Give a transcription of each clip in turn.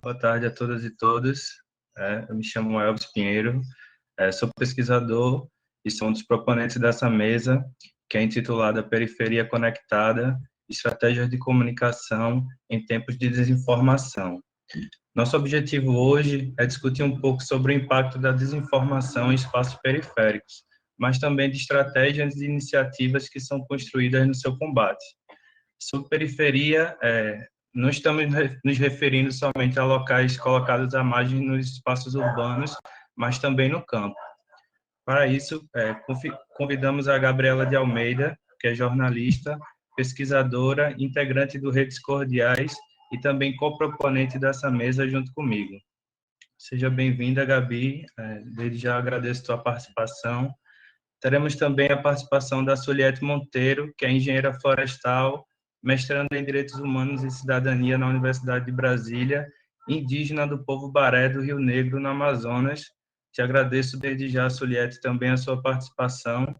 boa tarde a todas e todos. Eu me chamo Elvis Pinheiro, sou pesquisador e sou um dos proponentes dessa mesa, que é intitulada Periferia Conectada, Estratégias de Comunicação em Tempos de Desinformação. Nosso objetivo hoje é discutir um pouco sobre o impacto da desinformação em espaços periféricos, mas também de estratégias e iniciativas que são construídas no seu combate. Sobre periferia, não estamos nos referindo somente a locais colocados à margem nos espaços urbanos, mas também no campo. Para isso, convidamos a Gabriela de Almeida, que é jornalista, pesquisadora, integrante do Redes Cordiais e também coproponente dessa mesa junto comigo. Seja bem-vinda, Gabi. Desde já agradeço a sua participação. Teremos também a participação da Suliette Monteiro, que é engenheira florestal, mestranda em Direitos Humanos e Cidadania na Universidade de Brasília, indígena do povo Baré do Rio Negro, no Amazonas. Te agradeço desde já, Suliette, também a sua participação.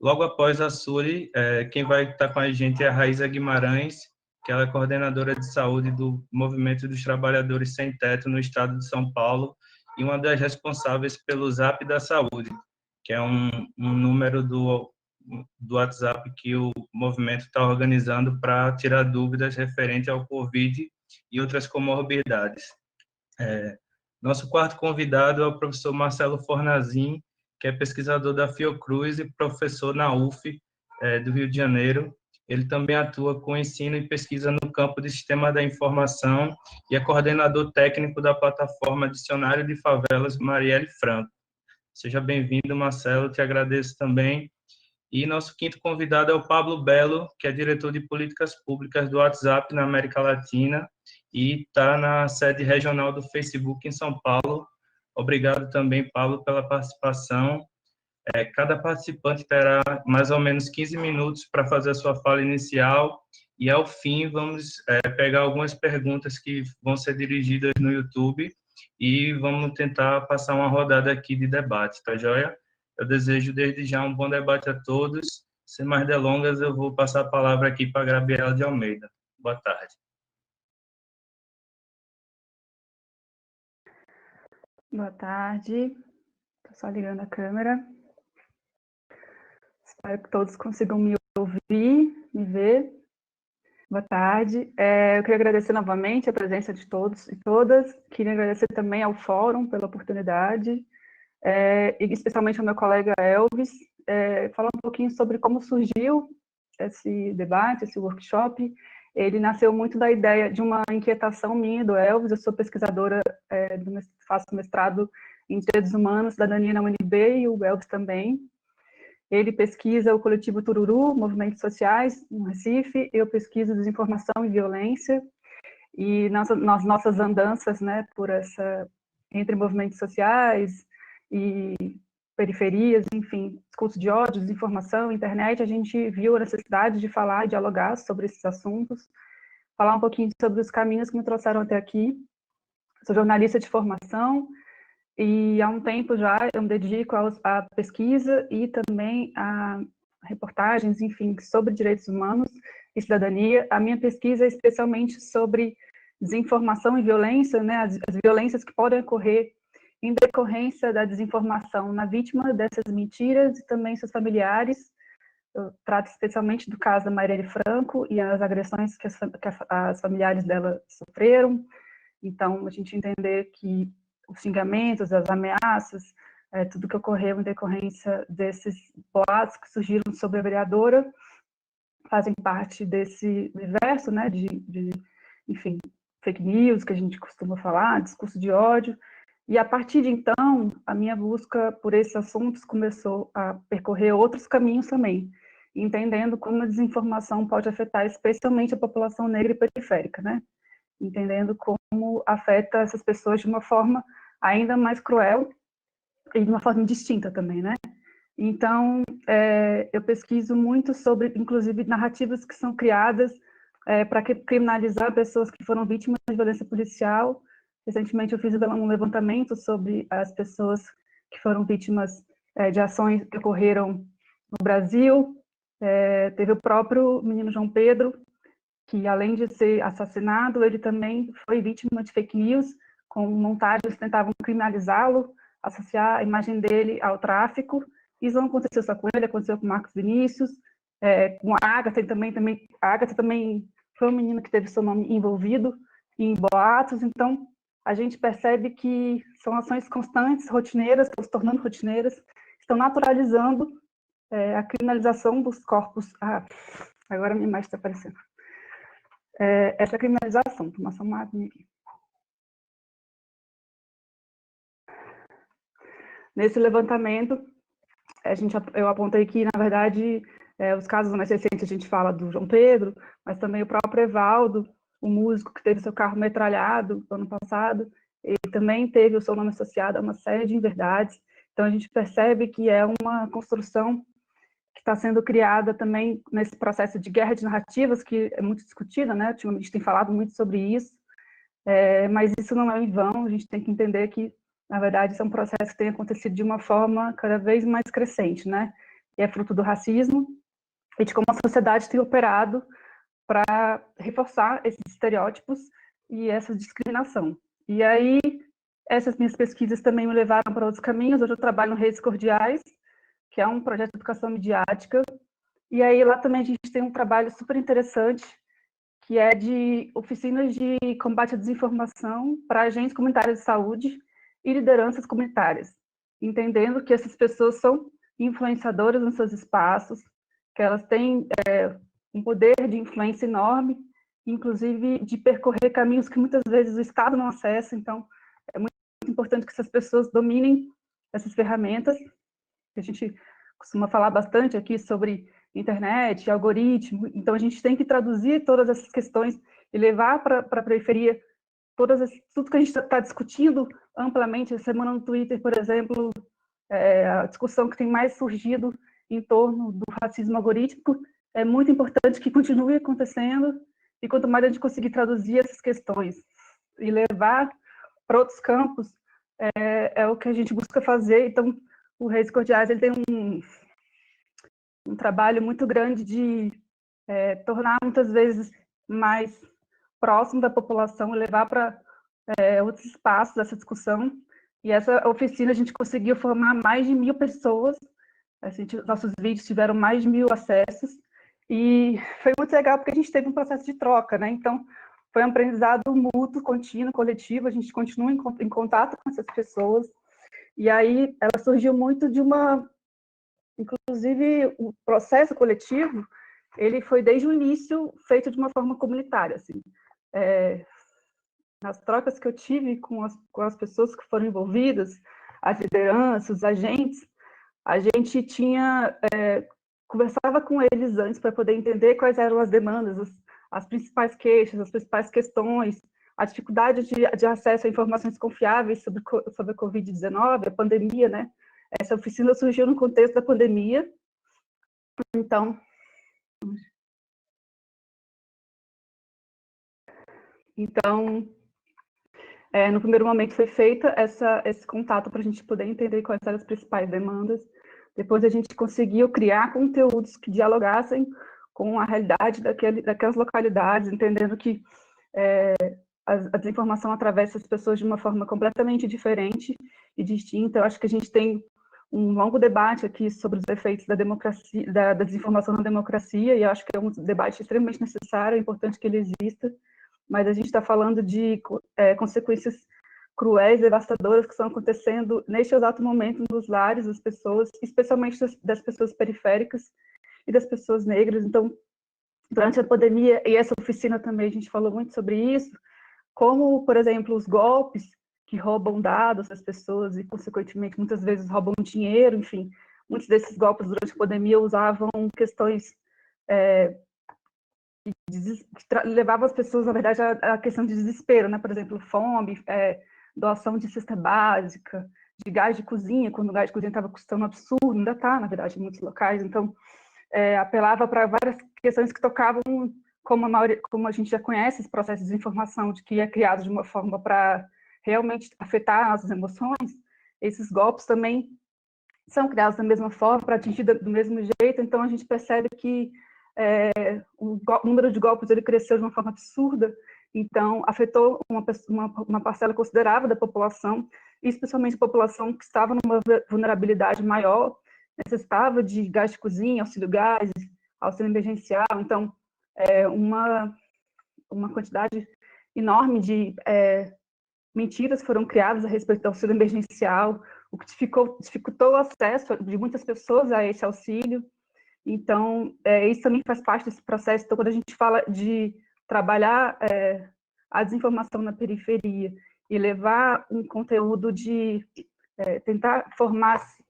Logo após a Suli, quem vai estar com a gente é a Raíza Guimarães, que ela é coordenadora de saúde do Movimento dos Trabalhadores Sem Teto no estado de São Paulo e uma das responsáveis pelo Zap da Saúde, que é um número do WhatsApp que o movimento está organizando para tirar dúvidas referente ao Covid e outras comorbidades. Nosso quarto convidado é o professor Marcelo Fornazin, que é pesquisador da Fiocruz e professor na UF do Rio de Janeiro. Ele também atua com ensino e pesquisa no campo de Sistema da Informação e é coordenador técnico da plataforma Dicionário de Favelas Marielle Franco. Seja bem-vindo, Marcelo, te agradeço também. E nosso quinto convidado é o Pablo Belo, que é diretor de políticas públicas do WhatsApp na América Latina e está na sede regional do Facebook em São Paulo. Obrigado também, Pablo, pela participação. Cada participante terá mais ou menos 15 minutos para fazer a sua fala inicial e, ao fim, vamos pegar algumas perguntas que vão ser dirigidas no YouTube e vamos tentar passar uma rodada aqui de debate, tá joia? Eu desejo desde já um bom debate a todos. Sem mais delongas, eu vou passar a palavra aqui para a Gabriela de Almeida. Boa tarde. Boa tarde. Estou só ligando a câmera. Espero que todos consigam me ouvir, me ver. Boa tarde. Eu queria agradecer novamente a presença de todos e todas. Queria agradecer também ao Fórum pela oportunidade, e especialmente ao meu colega Elvis, falar um pouquinho sobre como surgiu esse debate, esse workshop. Ele nasceu muito da ideia de uma inquietação minha, do Elvis. Eu sou pesquisadora, faço mestrado em Direitos Humanos, Cidadania na UNB, e o Elvis também. Ele pesquisa o coletivo Tururu, movimentos sociais, no Recife. Eu pesquiso desinformação e violência. E nas nossas andanças, né, entre movimentos sociais e periferias, enfim, discurso de ódio, desinformação, internet, a gente viu a necessidade de falar e dialogar sobre esses assuntos, falar um pouquinho sobre os caminhos que me trouxeram até aqui. Sou jornalista de formação e há um tempo já eu me dedico à pesquisa e também a reportagens, enfim, sobre direitos humanos e cidadania. A minha pesquisa é especialmente sobre desinformação e violência, né, as violências que podem ocorrer em decorrência da desinformação na vítima dessas mentiras e também seus familiares. Eu trato especialmente do caso da Marielle Franco e as agressões que as familiares dela sofreram. Então, a gente entender que os xingamentos, as ameaças, tudo que ocorreu em decorrência desses boatos que surgiram sobre a vereadora, fazem parte desse universo, né, enfim, fake news, que a gente costuma falar, discurso de ódio. E, a partir de então, a minha busca por esses assuntos começou a percorrer outros caminhos também, entendendo como a desinformação pode afetar especialmente a população negra e periférica, né? Entendendo como afeta essas pessoas de uma forma ainda mais cruel e de uma forma distinta também, né? Então, eu pesquiso muito sobre, inclusive, narrativas que são criadas para criminalizar pessoas que foram vítimas de violência policial. Recentemente, eu fiz um levantamento sobre as pessoas que foram vítimas de ações que ocorreram no Brasil. Teve o próprio menino João Pedro, que além de ser assassinado, ele também foi vítima de fake news, com montagens que tentavam criminalizá-lo, associar a imagem dele ao tráfico. Isso não aconteceu só com ele, aconteceu com Marcos Vinícius, com a Agatha também. A Agatha também foi uma menina que teve seu nome envolvido em boatos. Então, a gente percebe que são ações constantes, rotineiras, estão se tornando rotineiras, estão naturalizando a criminalização dos corpos. Agora a minha imagem está aparecendo. Essa criminalização, tomar só uma aguinha aqui. Nesse levantamento, eu apontei que, na verdade, os casos mais recentes a gente fala do João Pedro, mas também o próprio Evaldo, o músico que teve seu carro metralhado no ano passado, ele também teve o seu nome associado a uma série de inverdades. Então, a gente percebe que é uma construção que está sendo criada também nesse processo de guerra de narrativas, que é muito discutida, né? A gente tem falado muito sobre isso, mas isso não é em vão, a gente tem que entender que, na verdade, isso é um processo que tem acontecido de uma forma cada vez mais crescente, né? E é fruto do racismo e de como a sociedade tem operado para reforçar esses estereótipos e essa discriminação. E aí, essas minhas pesquisas também me levaram para outros caminhos. Hoje eu trabalho no Redes Cordiais, que é um projeto de educação midiática, e aí lá também a gente tem um trabalho super interessante, que é de oficinas de combate à desinformação para agentes comunitários de saúde e lideranças comunitárias, entendendo que essas pessoas são influenciadoras nos seus espaços, que elas têm um poder de influência enorme, inclusive de percorrer caminhos que muitas vezes o Estado não acessa. Então, é muito importante que essas pessoas dominem essas ferramentas. A gente costuma falar bastante aqui sobre internet, algoritmo, então a gente tem que traduzir todas essas questões e levar para a periferia tudo que a gente está discutindo amplamente. Essa semana no Twitter, por exemplo, a discussão que tem mais surgido em torno do racismo algorítmico, é muito importante que continue acontecendo, e quanto mais a gente conseguir traduzir essas questões e levar para outros campos, é o que a gente busca fazer. Então, o Redes Cordiais ele tem um trabalho muito grande de tornar, muitas vezes, mais próximo da população e levar para outros espaços essa discussão. E essa oficina a gente conseguiu formar mais de 1.000 pessoas, nossos vídeos tiveram mais de 1.000 acessos, e foi muito legal porque a gente teve um processo de troca, né? Então, foi um aprendizado mútuo, contínuo, coletivo, a gente continua em contato com essas pessoas, e aí ela surgiu muito de inclusive, o processo coletivo, ele foi desde o início feito de uma forma comunitária, assim. Nas trocas que eu tive com as pessoas que foram envolvidas, as lideranças, os agentes, a gente conversava com eles antes para poder entender quais eram as demandas, as principais queixas, as principais questões, a dificuldade de acesso a informações confiáveis sobre a Covid-19, a pandemia, né? Essa oficina surgiu no contexto da pandemia. Então, no primeiro momento foi feita esse contato para a gente poder entender quais eram as principais demandas. Depois a gente conseguiu criar conteúdos que dialogassem com a realidade daquelas localidades, entendendo que a desinformação atravessa as pessoas de uma forma completamente diferente e distinta. Eu acho que a gente tem um longo debate aqui sobre os efeitos da democracia, da desinformação na democracia, e eu acho que é um debate extremamente necessário, é importante que ele exista, mas a gente está falando de consequências cruéis, devastadoras, que estão acontecendo neste exato momento nos lares das pessoas, especialmente das pessoas periféricas e das pessoas negras. Então, durante a pandemia, e essa oficina também, a gente falou muito sobre isso, como, por exemplo, os golpes que roubam dados das pessoas e, consequentemente, muitas vezes roubam dinheiro, enfim, muitos desses golpes durante a pandemia usavam questões que levavam as pessoas, na verdade, à questão de desespero, né? Por exemplo, fome, doação de cesta básica, de gás de cozinha, quando o gás de cozinha estava custando um absurdo, ainda está, na verdade, em muitos locais. Então, apelava para várias questões que tocavam, como a gente já conhece, esse processo de desinformação, de que é criado de uma forma para realmente afetar as emoções. Esses golpes também são criados da mesma forma, para atingir do mesmo jeito. Então, a gente percebe que o número de golpes ele cresceu de uma forma absurda, então afetou uma parcela considerável da população, especialmente a população que estava numa vulnerabilidade maior, necessitava de gás de cozinha, auxílio gás, auxílio emergencial, então uma quantidade enorme de mentiras foram criadas a respeito do auxílio emergencial, o que dificultou o acesso de muitas pessoas a esse auxílio. Então, isso também faz parte desse processo. Então, quando a gente fala de trabalhar a desinformação na periferia e levar um conteúdo de tentar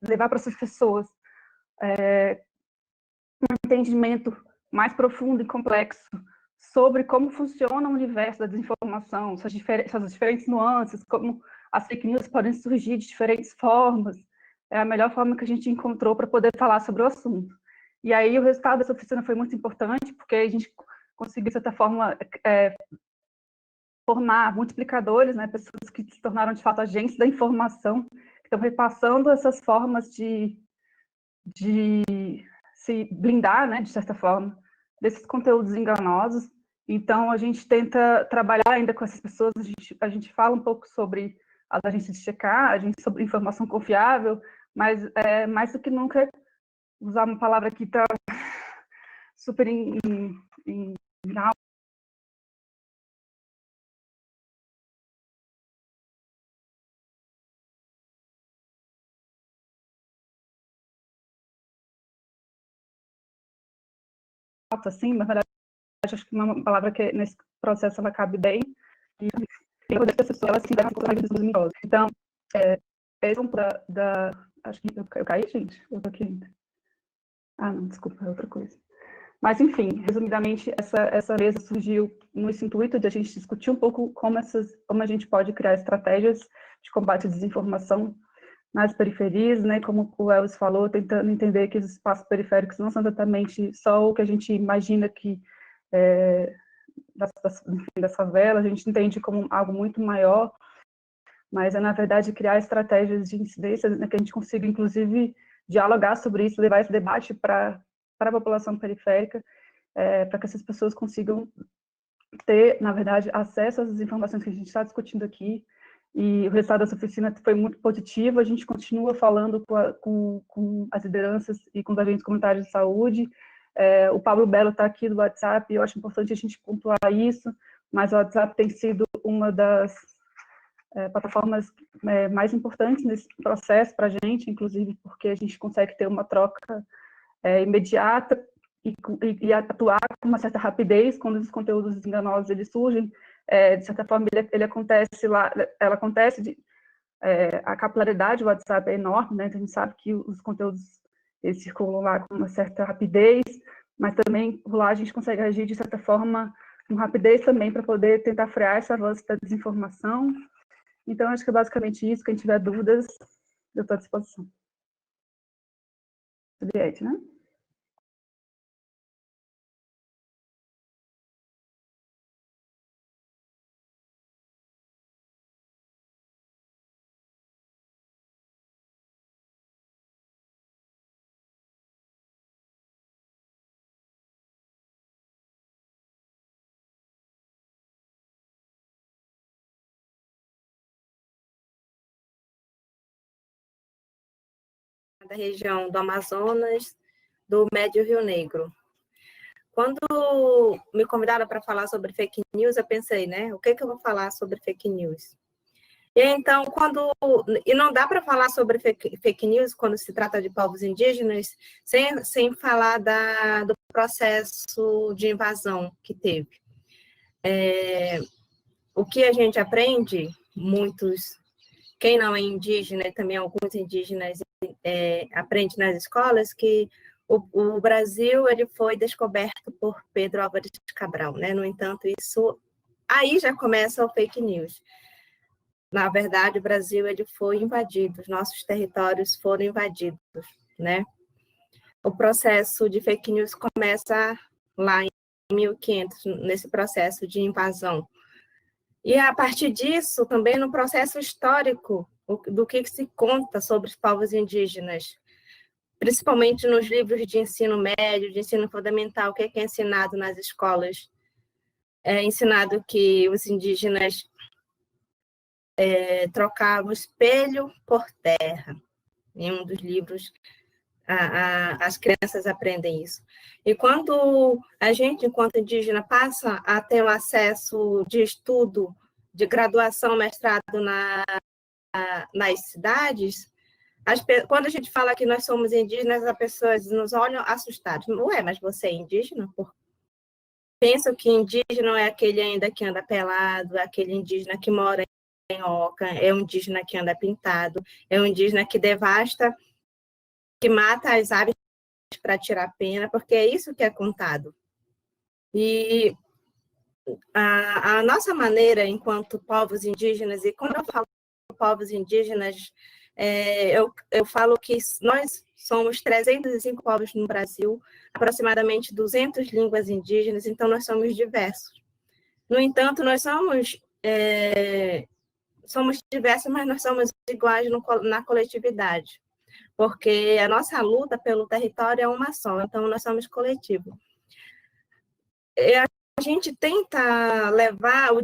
levar para essas pessoas um entendimento mais profundo e complexo sobre como funciona o universo da desinformação, suas diferentes nuances, como as fake news podem surgir de diferentes formas, é a melhor forma que a gente encontrou para poder falar sobre o assunto. E aí o resultado dessa oficina foi muito importante, porque a gente conseguiu, de certa forma, formar multiplicadores, né, pessoas que se tornaram, de fato, agentes da informação, que estão repassando essas formas de se blindar, né, de certa forma, desses conteúdos enganosos. Então, a gente tenta trabalhar ainda com essas pessoas, a gente fala um pouco sobre as agências de checagem, sobre informação confiável, mas mais do que nunca, usar uma palavra que está super em alta, assim, na verdade, acho que uma palavra que nesse processo ela cabe bem, e poder que as pessoas elas se deram com dos mentirosos. Então, esse é um acho que eu caí, gente? Eu tô aqui ainda. Ah, não, desculpa, é outra coisa. Mas, enfim, resumidamente, essa mesa surgiu nesse intuito de a gente discutir um pouco como a gente pode criar estratégias de combate à desinformação nas periferias, né? Como o Elvis falou, tentando entender que os espaços periféricos não são exatamente só o que a gente imagina que das favelas, a gente entende como algo muito maior, mas na verdade, criar estratégias de incidência, né, que a gente consiga, inclusive, dialogar sobre isso, levar esse debate para a população periférica, para que essas pessoas consigam ter, na verdade, acesso às informações que a gente está discutindo aqui. E o resultado dessa oficina foi muito positivo. A gente continua falando com as lideranças e com os agentes comunitários de saúde. O Pablo Belo está aqui do WhatsApp, e eu acho importante a gente pontuar isso, mas o WhatsApp tem sido uma das plataformas mais importantes nesse processo para a gente, inclusive porque a gente consegue ter uma troca imediata e atuar com uma certa rapidez quando os conteúdos enganosos eles surgem. De certa forma, ele acontece lá, ela acontece, a capilaridade do WhatsApp é enorme, né? Então, a gente sabe que os conteúdos eles circulam lá com uma certa rapidez, mas também lá a gente consegue agir de certa forma com rapidez também para poder tentar frear esse avanço da desinformação. Então, acho que é basicamente isso. Quem tiver dúvidas, eu estou à disposição. Juliette, né? Da região do Amazonas, do Médio Rio Negro. Quando me convidaram para falar sobre fake news, eu pensei, né? O que eu vou falar sobre fake news? E então, e não dá para falar sobre fake news quando se trata de povos indígenas sem falar do processo de invasão que teve. O que a gente aprende, quem não é indígena e também alguns indígenas aprende nas escolas, que o Brasil ele foi descoberto por Pedro Álvares Cabral, né? No entanto, aí já começa o fake news. Na verdade, o Brasil ele foi invadido, os nossos territórios foram invadidos, né? O processo de fake news começa lá em 1500, nesse processo de invasão. E a partir disso, também no processo histórico, do que se conta sobre os povos indígenas. principalmente nos livros de ensino médio, de ensino fundamental, que é ensinado nas escolas. É ensinado que os indígenas trocavam espelho por terra. Em um dos livros, as crianças aprendem isso. E quando a gente, enquanto indígena, passa a ter o acesso de estudo, de graduação, mestrado nas cidades, quando a gente fala que nós somos indígenas, as pessoas nos olham assustadas. Ué, mas você é indígena? Pensam que indígena é aquele ainda que anda pelado, é aquele indígena que mora em oca, é um indígena que anda pintado, é um indígena que devasta, que mata as aves para tirar pena, porque é isso que é contado. E a nossa maneira, enquanto povos indígenas, e quando eu falo povos indígenas, eu falo que nós somos 305 povos no Brasil, aproximadamente 200 línguas indígenas, então nós somos diversos. No entanto, nós somos diversos, mas nós somos iguais na coletividade, porque a nossa luta pelo território é uma só, então nós somos coletivo. A gente tenta levar o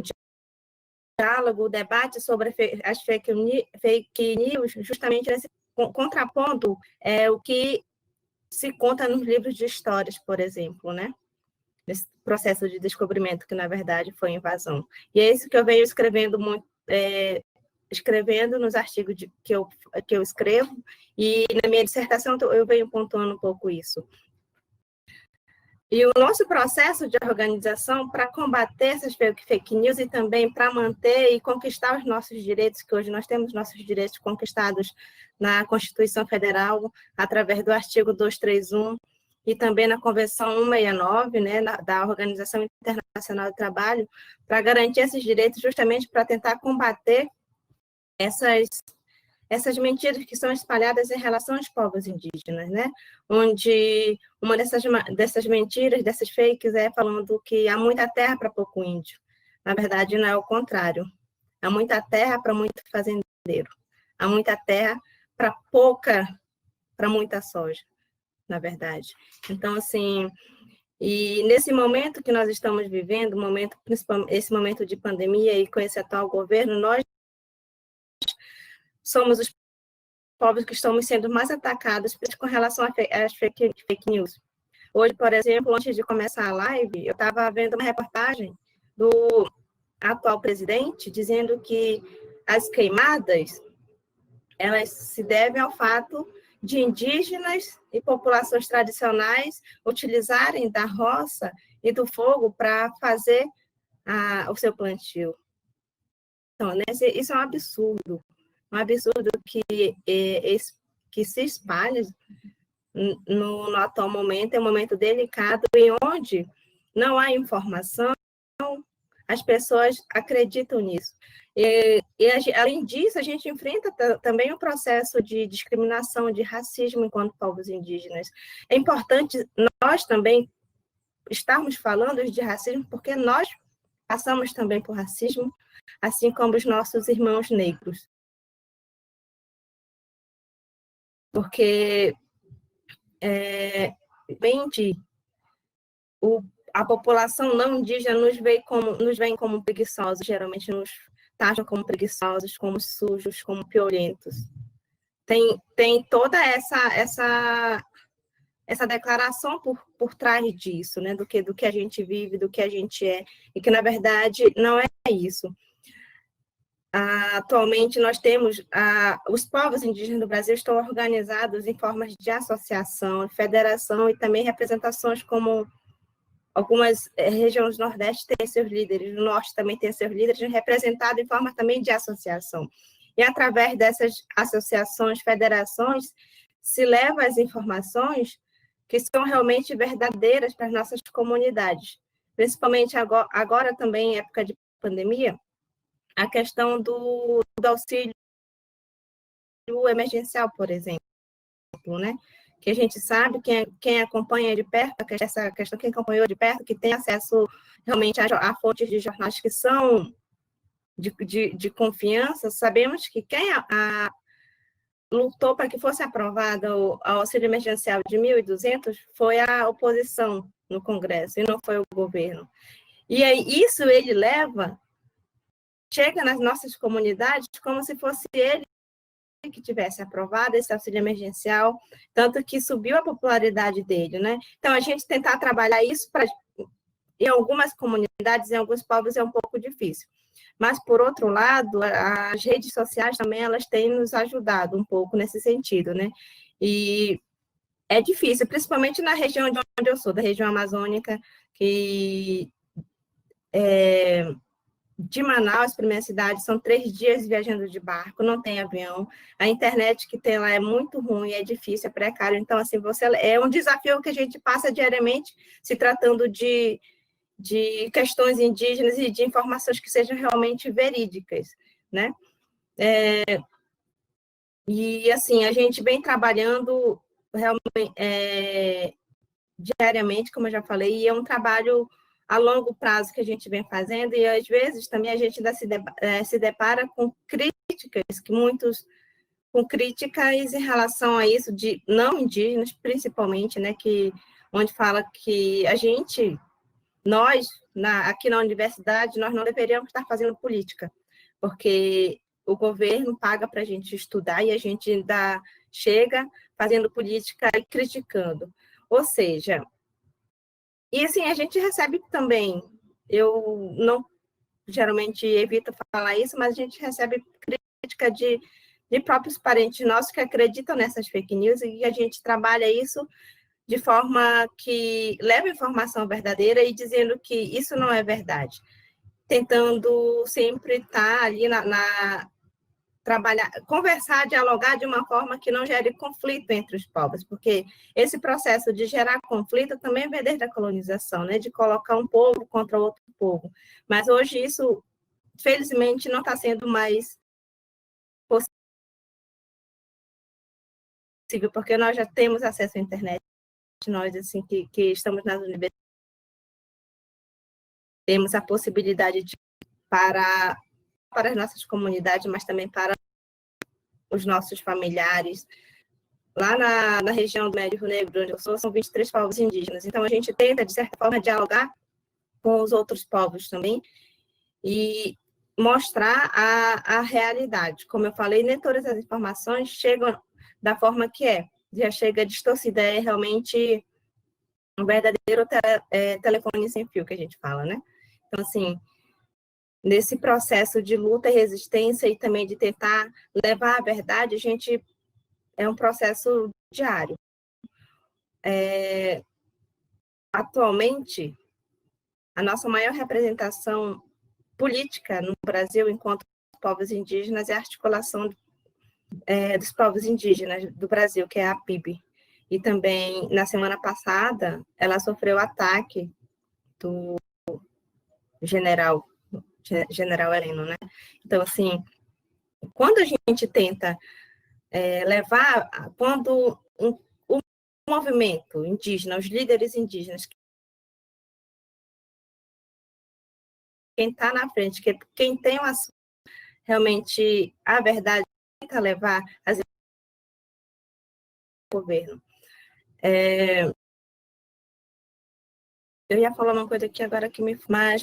diálogo, o debate sobre as fake news, justamente nesse contraponto o que se conta nos livros de histórias, por exemplo, né? Esse processo de descobrimento, que na verdade foi invasão. E é isso que eu venho escrevendo muito, escrevendo nos artigos que eu escrevo, e na minha dissertação eu venho pontuando um pouco isso. E o nosso processo de organização para combater essas fake news e também para manter e conquistar os nossos direitos, que hoje nós temos nossos direitos conquistados na Constituição Federal, através do artigo 231, e também na Convenção 169, né, da Organização Internacional do Trabalho, para garantir esses direitos, justamente para tentar combater essas mentiras que são espalhadas em relação aos povos indígenas, né? Onde uma dessas mentiras, dessas fakes, é falando que há muita terra para pouco índio. Na verdade, não é o contrário. Há muita terra para muito fazendeiro. Há muita terra para muita soja, na verdade. Então, assim, e nesse momento que nós estamos vivendo, principalmente esse momento de pandemia e com esse atual governo, nós somos os povos que estamos sendo mais atacados com relação às fake news. Hoje, por exemplo, antes de começar a live, eu estava vendo uma reportagem do atual presidente dizendo que as queimadas, elas se devem ao fato de indígenas e populações tradicionais utilizarem da roça e do fogo para fazer o seu plantio. Então, né, isso é um absurdo que se espalha no atual momento, é um momento delicado, em onde não há informação, as pessoas acreditam nisso. E além disso, a gente enfrenta também o processo de discriminação, de racismo enquanto povos indígenas. É importante nós também estarmos falando de racismo, porque nós passamos também por racismo, assim como os nossos irmãos negros. Porque a população não indígena nos vê como preguiçosos, geralmente nos taxam como preguiçosos, como sujos, como piolentos. Tem toda essa declaração por trás disso, né? do que a gente vive, do que a gente é, e que, na verdade, não é isso. Atualmente, nós temos, os povos indígenas do Brasil estão organizados em formas de associação, federação e também representações, como algumas regiões do Nordeste têm seus líderes, no Norte também tem seus líderes, representados em forma também de associação. E através dessas associações, federações, se leva as informações que são realmente verdadeiras para as nossas comunidades. Principalmente agora também, em época de pandemia, a questão do auxílio emergencial, por exemplo, né? Que a gente sabe, quem acompanha de perto, essa questão, quem acompanhou de perto, que tem acesso realmente a fontes de jornais que são de confiança, sabemos que lutou para que fosse aprovado o auxílio emergencial de 1.200 foi a oposição no Congresso, e não foi o governo. E aí, isso ele chega nas nossas comunidades como se fosse ele que tivesse aprovado esse auxílio emergencial, tanto que subiu a popularidade dele, né? Então, a gente tentar trabalhar isso em algumas comunidades, em alguns povos, é um pouco difícil. Mas, por outro lado, as redes sociais também, elas têm nos ajudado um pouco nesse sentido, né? E é difícil, principalmente na região de onde eu sou, da região amazônica, que de Manaus para minha cidade são 3 dias viajando de barco, não tem avião, a internet que tem lá é muito ruim, é difícil, é precário, então, assim, é um desafio que a gente passa diariamente, se tratando de questões indígenas e de informações que sejam realmente verídicas, né? E, assim, a gente vem trabalhando realmente diariamente, como eu já falei, e é um trabalho a longo prazo que a gente vem fazendo, e às vezes também a gente ainda se depara com críticas, com críticas em relação a isso, de não indígenas, principalmente, né, onde fala que nós, aqui na universidade, nós não deveríamos estar fazendo política, porque o governo paga para a gente estudar e a gente ainda chega fazendo política e criticando. Ou seja, e assim, a gente recebe também, eu não geralmente evito falar isso, mas a gente recebe crítica de próprios parentes nossos que acreditam nessas fake news, e a gente trabalha isso de forma que leva informação verdadeira e dizendo que isso não é verdade. Tentando sempre estar ali trabalhar, conversar, dialogar de uma forma que não gere conflito entre os povos, porque esse processo de gerar conflito também vem desde a colonização, né, de colocar um povo contra outro povo. Mas hoje isso, felizmente, não está sendo mais possível, porque nós já temos acesso à internet, nós, assim, que estamos nas universidades, temos a possibilidade para as nossas comunidades, mas também para os nossos familiares. Lá na região do Médio Rio Negro, onde eu sou, são 23 povos indígenas. Então, a gente tenta, de certa forma, dialogar com os outros povos também e mostrar a realidade. Como eu falei, nem todas as informações chegam da forma que já chega distorcida, é realmente um verdadeiro telefone sem fio que a gente fala, né? Então, assim, nesse processo de luta e resistência e também de tentar levar a verdade, é um processo diário. Atualmente, a nossa maior representação política no Brasil, enquanto povos indígenas, é a articulação dos povos indígenas do Brasil, que é a PIB. E também, na semana passada, ela sofreu ataque do general Heleno, né? Então, assim, quando a gente tenta levar, quando o movimento indígena, os líderes indígenas, quem está na frente, quem tem realmente a verdade, tenta levar as governo. Eu ia falar uma coisa aqui agora que mas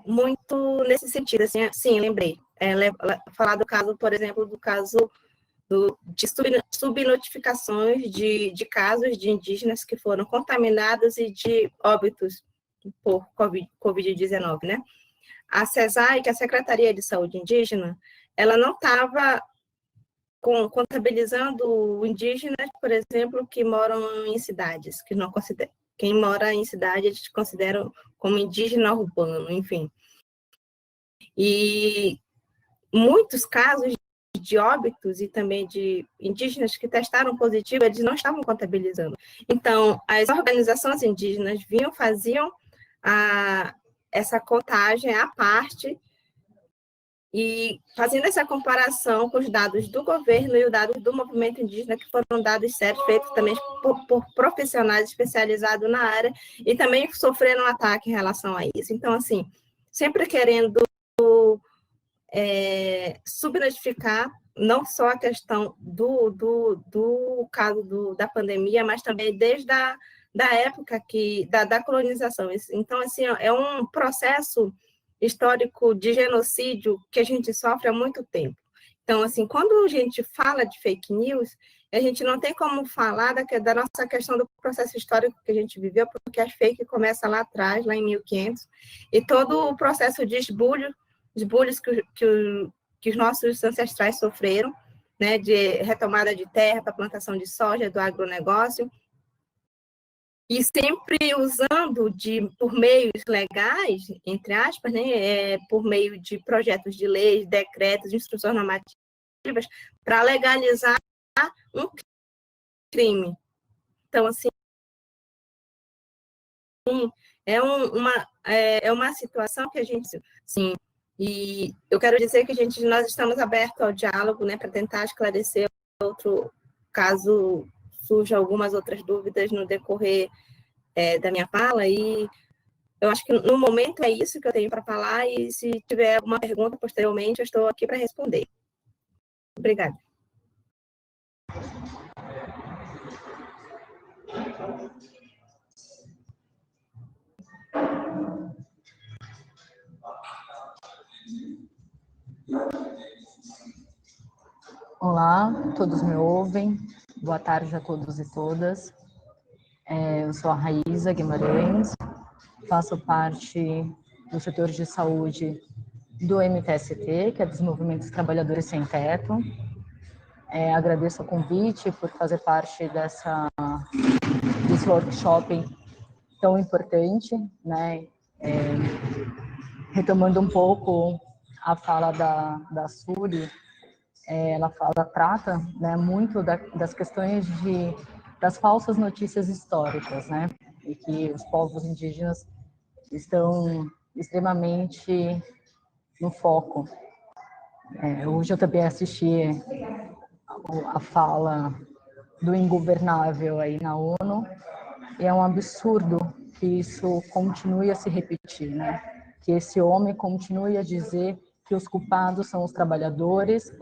muito nesse sentido, assim, sim, lembrei. Falar do caso, por exemplo, do caso de subnotificações de casos de indígenas que foram contaminados e de óbitos por Covid-19, né? A CESAI, que é a Secretaria de Saúde Indígena, ela não estava contabilizando indígenas, por exemplo, que moram em cidades, que não consideram. Quem mora em cidade, eles consideram como indígena urbano, enfim. E muitos casos de óbitos e também de indígenas que testaram positivo, eles não estavam contabilizando. Então, as organizações indígenas faziam essa contagem à parte e fazendo essa comparação com os dados do governo e os dados do movimento indígena, que foram dados sérios, feitos também por profissionais especializados na área, e também sofreram um ataque em relação a isso. Então, assim, sempre querendo subnotificar não só a questão do caso da pandemia, mas também desde da época da colonização. Então, assim, é um processo histórico de genocídio que a gente sofre há muito tempo. Então, assim, quando a gente fala de fake news, a gente não tem como falar da nossa questão do processo histórico que a gente viveu, porque a fake começa lá atrás, lá em 1500, e todo o processo de esbulhos que os nossos ancestrais sofreram, né, de retomada de terra para plantação de soja, do agronegócio, e sempre usando por meios legais, entre aspas, né, por meio de projetos de leis, decretos, instruções normativas, para legalizar um crime. Então, assim, é uma situação que a gente, sim, e eu quero dizer que nós estamos abertos ao diálogo, né, para tentar esclarecer outro caso surjam algumas outras dúvidas no decorrer da minha fala, e eu acho que no momento é isso que eu tenho para falar, e se tiver alguma pergunta posteriormente, eu estou aqui para responder. Obrigada. Olá, todos me ouvem? Boa tarde a todos e todas. Eu sou a Raíza Guimarães, faço parte do setor de saúde do MTST, que é dos Movimentos Trabalhadores Sem Teto. Agradeço o convite por fazer parte desse workshop tão importante, né? Retomando um pouco a fala da Suri, ela trata, né, muito das questões das falsas notícias históricas, né, e que os povos indígenas estão extremamente no foco. Hoje eu também assisti a fala do ingovernável aí na ONU, e é um absurdo que isso continue a se repetir, né, que esse homem continue a dizer que os culpados são os trabalhadores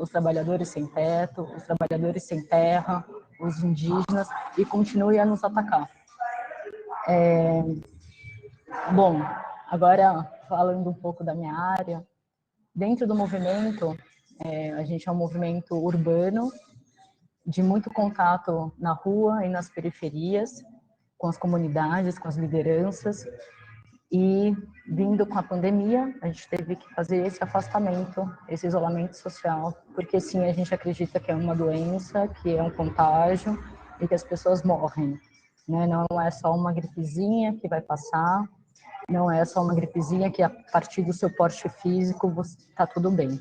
sem teto, os trabalhadores sem terra, os indígenas, e continue a nos atacar. Bom, agora falando um pouco da minha área, dentro do movimento, a gente é um movimento urbano, de muito contato na rua e nas periferias, com as comunidades, com as lideranças, e vindo com a pandemia, a gente teve que fazer esse afastamento, esse isolamento social, porque sim, a gente acredita que é uma doença, que é um contágio e que as pessoas morrem, né? Não é só uma gripezinha que vai passar, não é só uma gripezinha que a partir do seu porte físico está tudo bem.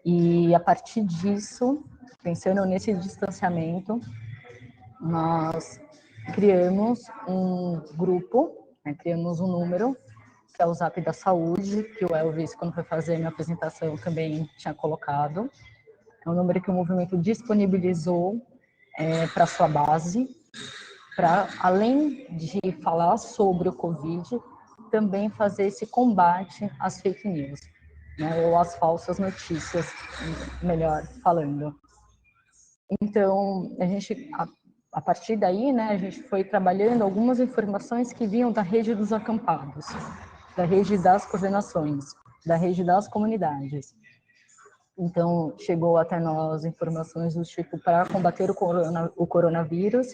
E a partir disso, pensando nesse distanciamento, nós criamos um grupo, né, criamos um número, que é o Zap da Saúde, que o Elvis, quando foi fazer a minha apresentação, também tinha colocado. É um número que o movimento disponibilizou para sua base, para, além de falar sobre o Covid, também fazer esse combate às fake news, né, ou às falsas notícias, melhor falando. Então, a partir daí, né, a gente foi trabalhando algumas informações que vinham da rede dos acampados, da rede das coordenações, da rede das comunidades. Então, chegou até nós informações do tipo, para combater o coronavírus,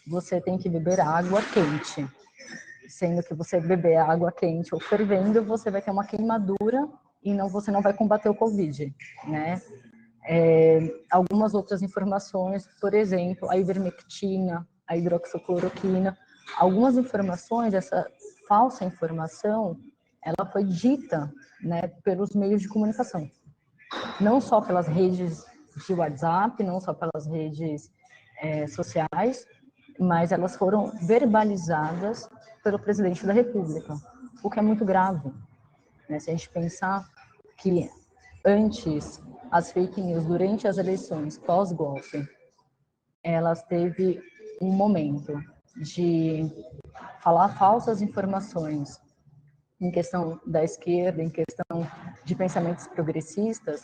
você tem que beber água quente. Sendo que você beber água quente ou fervendo, você vai ter uma queimadura e você não vai combater o Covid, né? Algumas outras informações, por exemplo, a ivermectina, a hidroxicloroquina, algumas informações, essa falsa informação, ela foi dita, né, pelos meios de comunicação, não só pelas redes de WhatsApp, não só pelas redes sociais, mas elas foram verbalizadas pelo presidente da República, o que é muito grave, né? Se a gente pensar que antes as fake news, durante as eleições pós-golpe, elas teve um momento de falar falsas informações em questão da esquerda, em questão de pensamentos progressistas,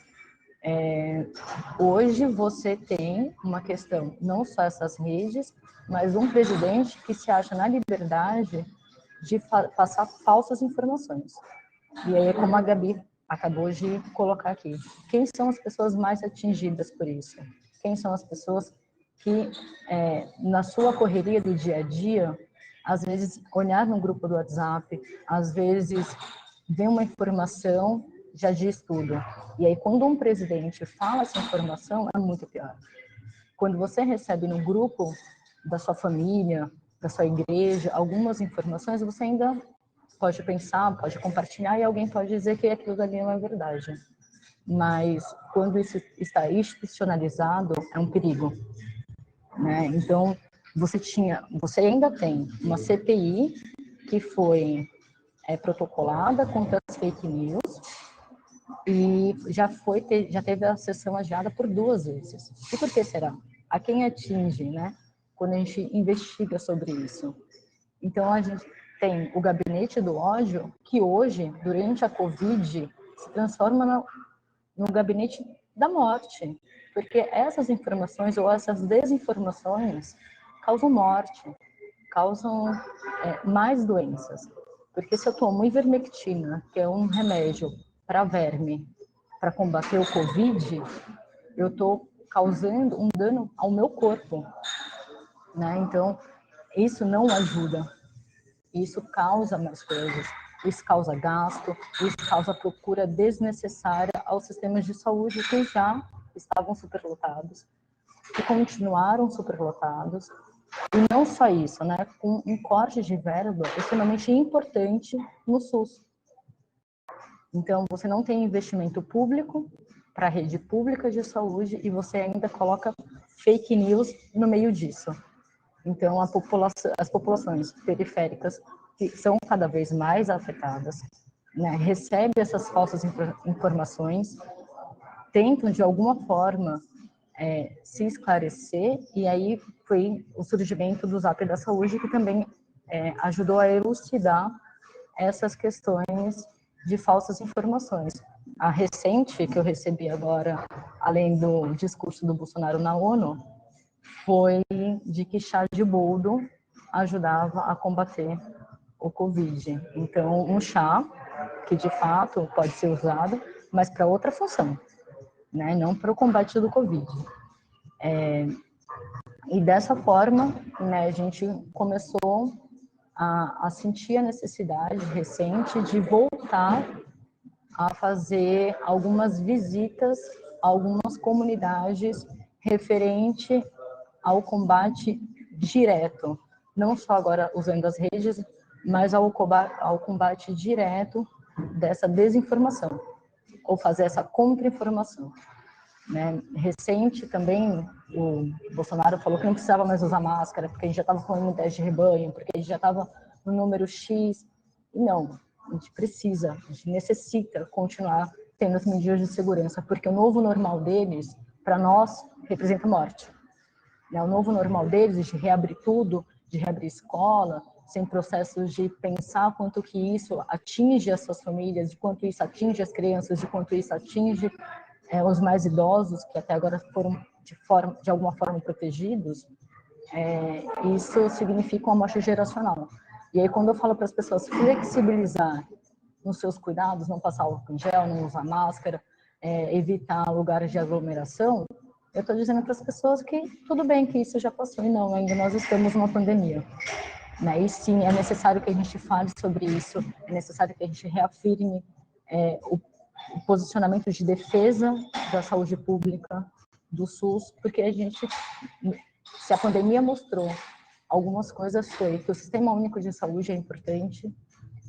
hoje você tem uma questão, não só essas redes, mas um presidente que se acha na liberdade de passar falsas informações. E aí, como a Gabi acabou de colocar aqui, quem são as pessoas mais atingidas por isso? Quem são as pessoas que, na sua correria do dia a dia, às vezes olhar no grupo do WhatsApp, às vezes ver uma informação, já diz tudo. E aí, quando um presidente fala essa informação, é muito pior. Quando você recebe no grupo da sua família, da sua igreja, algumas informações, você ainda pode pensar, pode compartilhar, e alguém pode dizer que aquilo dali não é verdade. Mas quando isso está institucionalizado, é um perigo, né? Então, você ainda tem uma CPI que foi protocolada contra as fake news, e já teve a sessão adiada por 2 vezes. E por que será? A quem atinge, né? Quando a gente investiga sobre isso. Então, a gente tem o gabinete do ódio, que hoje, durante a Covid, se transforma no gabinete da morte. Porque essas informações ou essas desinformações causam morte, causam mais doenças. Porque se eu tomo ivermectina, que é um remédio para verme, para combater o Covid, eu estou causando um dano ao meu corpo, né? Então, isso não ajuda. Isso causa mais coisas. Isso causa gasto, isso causa procura desnecessária aos sistemas de saúde que já estavam superlotados, que continuaram superlotados. E não só isso, né? Com um corte de verba extremamente importante no SUS. Então, você não tem investimento público para a rede pública de saúde e você ainda coloca fake news no meio disso. Então, as populações periféricas, que são cada vez mais afetadas, né, recebem essas falsas informações, tentam, de alguma forma, se esclarecer, e aí foi o surgimento do Zap da Saúde, que também ajudou a elucidar essas questões de falsas informações. A recente que eu recebi agora, além do discurso do Bolsonaro na ONU, foi de que chá de boldo ajudava a combater o Covid. Então, um chá que, de fato, pode ser usado, mas para outra função, né? Não para o combate do Covid. E dessa forma, né, a gente começou a sentir a necessidade recente de voltar a fazer algumas visitas a algumas comunidades referente ao combate direto, não só agora usando as redes, mas ao combate direto dessa desinformação, ou fazer essa contra-informação. Né? Recente também, o Bolsonaro falou que não precisava mais usar máscara, porque a gente já estava com imunidade de rebanho, porque a gente já estava no número X. E não, a gente precisa, a gente necessita continuar tendo as medidas de segurança, porque o novo normal deles, para nós, representa morte. O novo normal deles, de reabrir tudo, de reabrir escola, sem processos de pensar quanto que isso atinge as suas famílias, de quanto isso atinge as crianças, de quanto isso atinge os mais idosos, que até agora foram de alguma forma protegidos, isso significa uma morte geracional. E aí, quando eu falo para as pessoas flexibilizar nos seus cuidados, não passar álcool em gel, não usar máscara, evitar lugares de aglomeração, eu estou dizendo para as pessoas que tudo bem que isso já passou, e não, ainda nós estamos numa pandemia. Né? E sim, é necessário que a gente fale sobre isso, é necessário que a gente reafirme o posicionamento de defesa da saúde pública, do SUS, porque se a pandemia mostrou algumas coisas, foi que o Sistema Único de Saúde é importante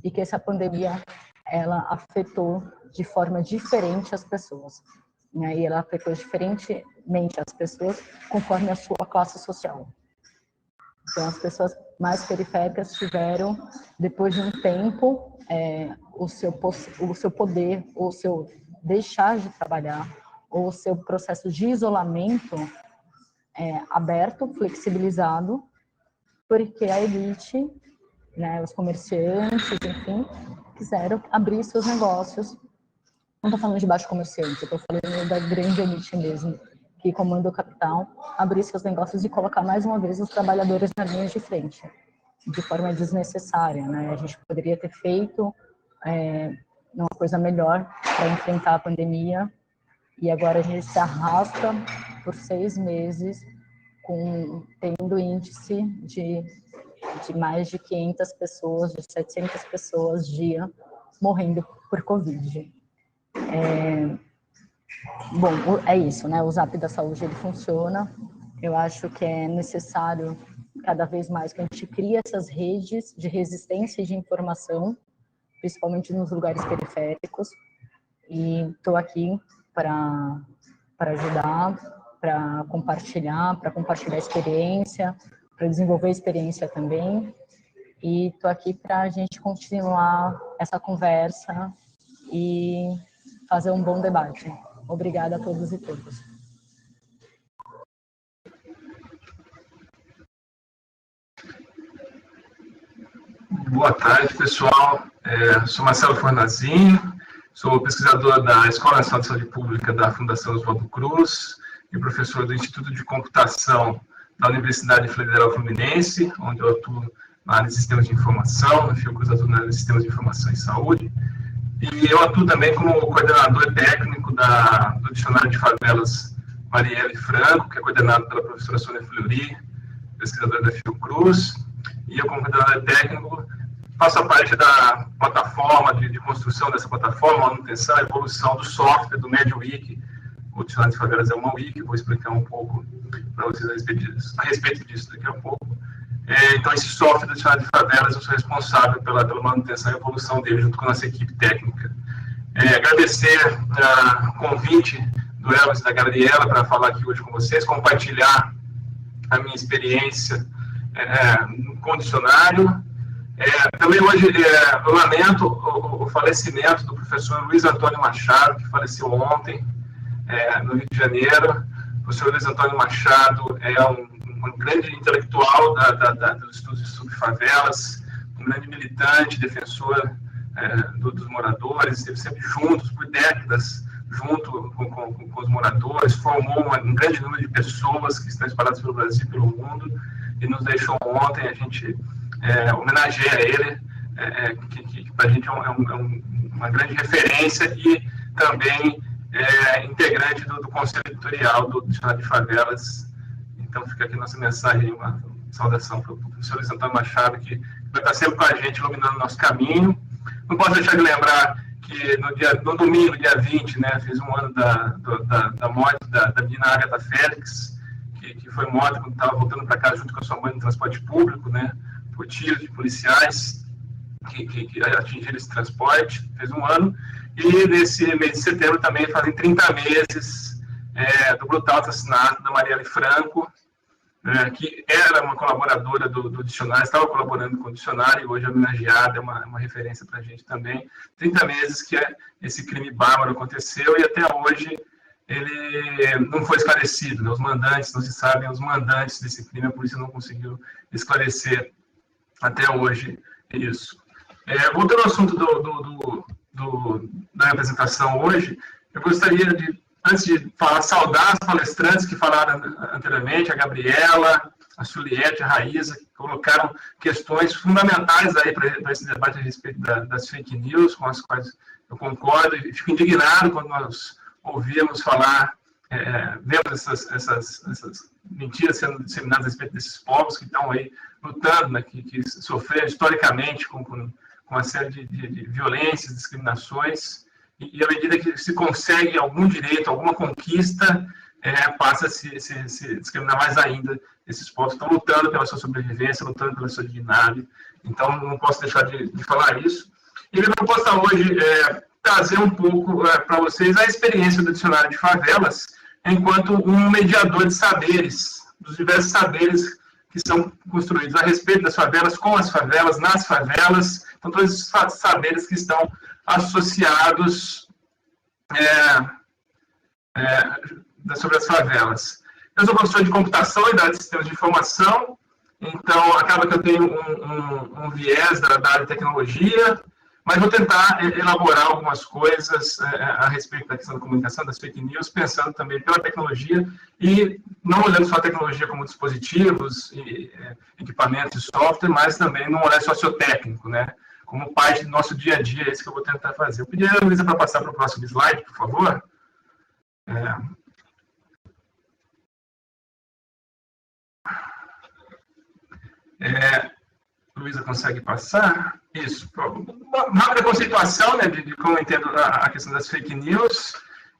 e que essa pandemia, ela afetou de forma diferente as pessoas. Né? E ela afetou diferentemente as pessoas conforme a sua classe social. Então, as pessoas mais periféricas tiveram, depois de um tempo, o seu poder, ou o seu deixar de trabalhar, ou o seu processo de isolamento aberto, flexibilizado, porque a elite, né, os comerciantes, enfim, quiseram abrir seus negócios não estou falando de baixo comerciante, eu estou falando da grande elite mesmo, que comanda o capital, abrir seus negócios e colocar mais uma vez os trabalhadores na linha de frente, de forma desnecessária, né? A gente poderia ter feito uma coisa melhor para enfrentar a pandemia, e agora a gente se arrasta por 6 meses tendo índice de mais de 500 pessoas, de 700 pessoas dia morrendo por Covid. Bom, é isso, né? O Zap da Saúde, ele funciona. Eu acho que é necessário cada vez mais que a gente crie essas redes de resistência e de informação, principalmente nos lugares periféricos. E estou aqui para ajudar, para compartilhar experiência, para desenvolver experiência também. E estou aqui para a gente continuar essa conversa e fazer um bom debate. Obrigada a todos e todas. Boa tarde, pessoal. Sou Marcelo Fornazinho, sou pesquisador da Escola Nacional de Saúde Pública da Fundação Oswaldo Cruz e professor do Instituto de Computação da Universidade Federal Fluminense, onde eu atuo na área de sistemas de informação, na Fiocruz atuo na área de sistemas de informação em saúde. E eu atuo também como coordenador técnico do Dicionário de Favelas Marielle Franco, que é coordenado pela professora Sônia Fleury, pesquisadora da Fiocruz. E eu, como coordenador técnico, faço a parte da plataforma, de construção dessa plataforma, manutenção e evolução do software do MediaWiki. O Dicionário de Favelas é uma wiki, vou explicar um pouco para vocês a respeito disso daqui a pouco. Então, esse software do Dicionário de Favelas, eu sou responsável pela manutenção e evolução dele, junto com a nossa equipe técnica. Agradecer o convite do Elvis e da Gabriela para falar aqui hoje com vocês, compartilhar a minha experiência com o dicionário. Também hoje eu lamento o falecimento do professor Luiz Antônio Machado, que faleceu ontem, no Rio de Janeiro. O professor Luiz Antônio Machado é um grande intelectual dos estudos sobre favelas, um grande militante, defensor dos moradores, esteve sempre juntos, por décadas, junto com os moradores, formou um grande número de pessoas que estão espalhadas pelo Brasil e pelo mundo, e nos deixou ontem. A gente homenageia ele, que para a gente é uma grande referência e também integrante do Conselho Editorial do Dicionário de Favelas. Então, fica aqui nossa mensagem, uma saudação para o professor Luiz Antônio Machado, que vai estar sempre com a gente, iluminando o nosso caminho. Não posso deixar de lembrar que no domingo, dia 20, né, fez um ano da morte da menina Agatha Félix, que foi morta quando estava voltando para casa junto com a sua mãe no transporte público, né, por tiros de policiais que atingiram esse transporte. Fez um ano. E nesse mês de setembro também fazem 30 meses do brutal assassinato da Marielle Franco, que era uma colaboradora do dicionário, estava colaborando com o dicionário, e hoje é homenageada, é uma referência para a gente também. 30 meses que esse crime bárbaro aconteceu, e até hoje ele não foi esclarecido, né? Os mandantes, não se sabem os mandantes desse crime, a polícia não conseguiu esclarecer até hoje isso. Voltando ao assunto da representação hoje, eu gostaria de, antes de falar, saudar as palestrantes que falaram anteriormente, a Gabriela, a Juliette, a Raíza, que colocaram questões fundamentais aí para esse debate a respeito das fake news, com as quais eu concordo, e fico indignado quando nós ouvimos falar, vemos essas mentiras sendo disseminadas a respeito desses povos que estão aí lutando, né, que sofreram historicamente com uma série de violências, discriminações, e à medida que se consegue algum direito, alguma conquista, passa a se discriminar mais ainda. Esses povos estão lutando pela sua sobrevivência, lutando pela sua dignidade. Então, não posso deixar de falar isso. E minha proposta hoje é trazer um pouco para vocês a experiência do Dicionário de Favelas enquanto um mediador de saberes, dos diversos saberes que são construídos a respeito das favelas, com as favelas, nas favelas. Então, todos esses saberes que estão associados sobre as favelas. Eu sou professor de computação e da área de sistemas de informação, então acaba que eu tenho um viés da área de tecnologia, mas vou tentar elaborar algumas coisas a respeito da questão da comunicação, das fake news, pensando também pela tecnologia e não olhando só a tecnologia como dispositivos, equipamentos e software, mas também num olhar sociotécnico, né? Como parte do nosso dia a dia, é isso que eu vou tentar fazer. Eu pedi a Luísa para passar para o próximo slide, por favor. Luísa consegue passar? Isso. Uma rápida conceituação, né, de como eu entendo a questão das fake news.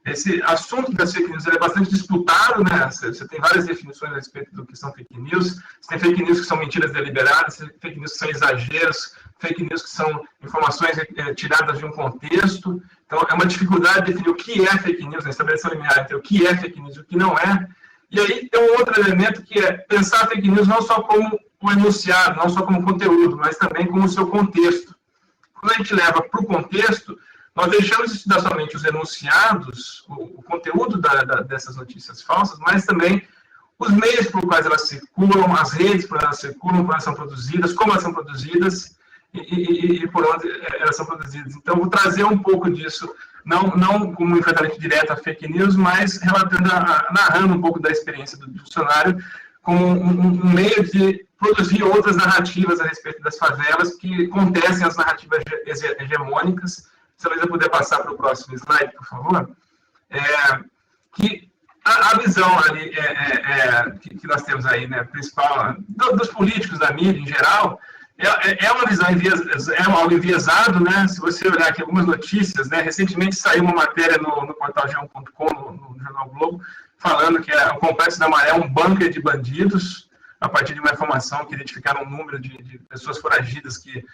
Esse assunto das fake news é bastante disputado, né? Você tem várias definições a respeito do que são fake news. Você tem fake news que são mentiras deliberadas, fake news que são exageros, fake news que são informações tiradas de um contexto. Então, é uma dificuldade de definir o que é fake news, né? Estabelecer um limiar entre o que é fake news e o que não é. E aí tem um outro elemento que é pensar a fake news não só como o enunciado, não só como conteúdo, mas também como o seu contexto. Quando a gente leva para o contexto, nós deixamos de estudar somente os enunciados, o conteúdo dessas notícias falsas, mas também os meios por quais elas circulam, as redes por onde elas circulam, por onde elas são produzidas, como elas são produzidas e por onde elas são produzidas. Então, vou trazer um pouco disso, não como um enfrentamento direto a fake news, mas relatando, narrando um pouco da experiência do dicionário, como um meio de produzir outras narrativas a respeito das favelas que contestem as narrativas hegemônicas. Se a Luísa puder passar para o próximo slide, por favor. Que a visão ali que nós temos aí, né, principal, dos políticos, da mídia em geral, é uma visão algo enviesado, né? Se você olhar aqui algumas notícias, né, recentemente saiu uma matéria no portal G1.com, no Jornal Globo, falando que o Complexo da Maré é um bunker de bandidos, a partir de uma informação que identificaram um número de pessoas foragidas que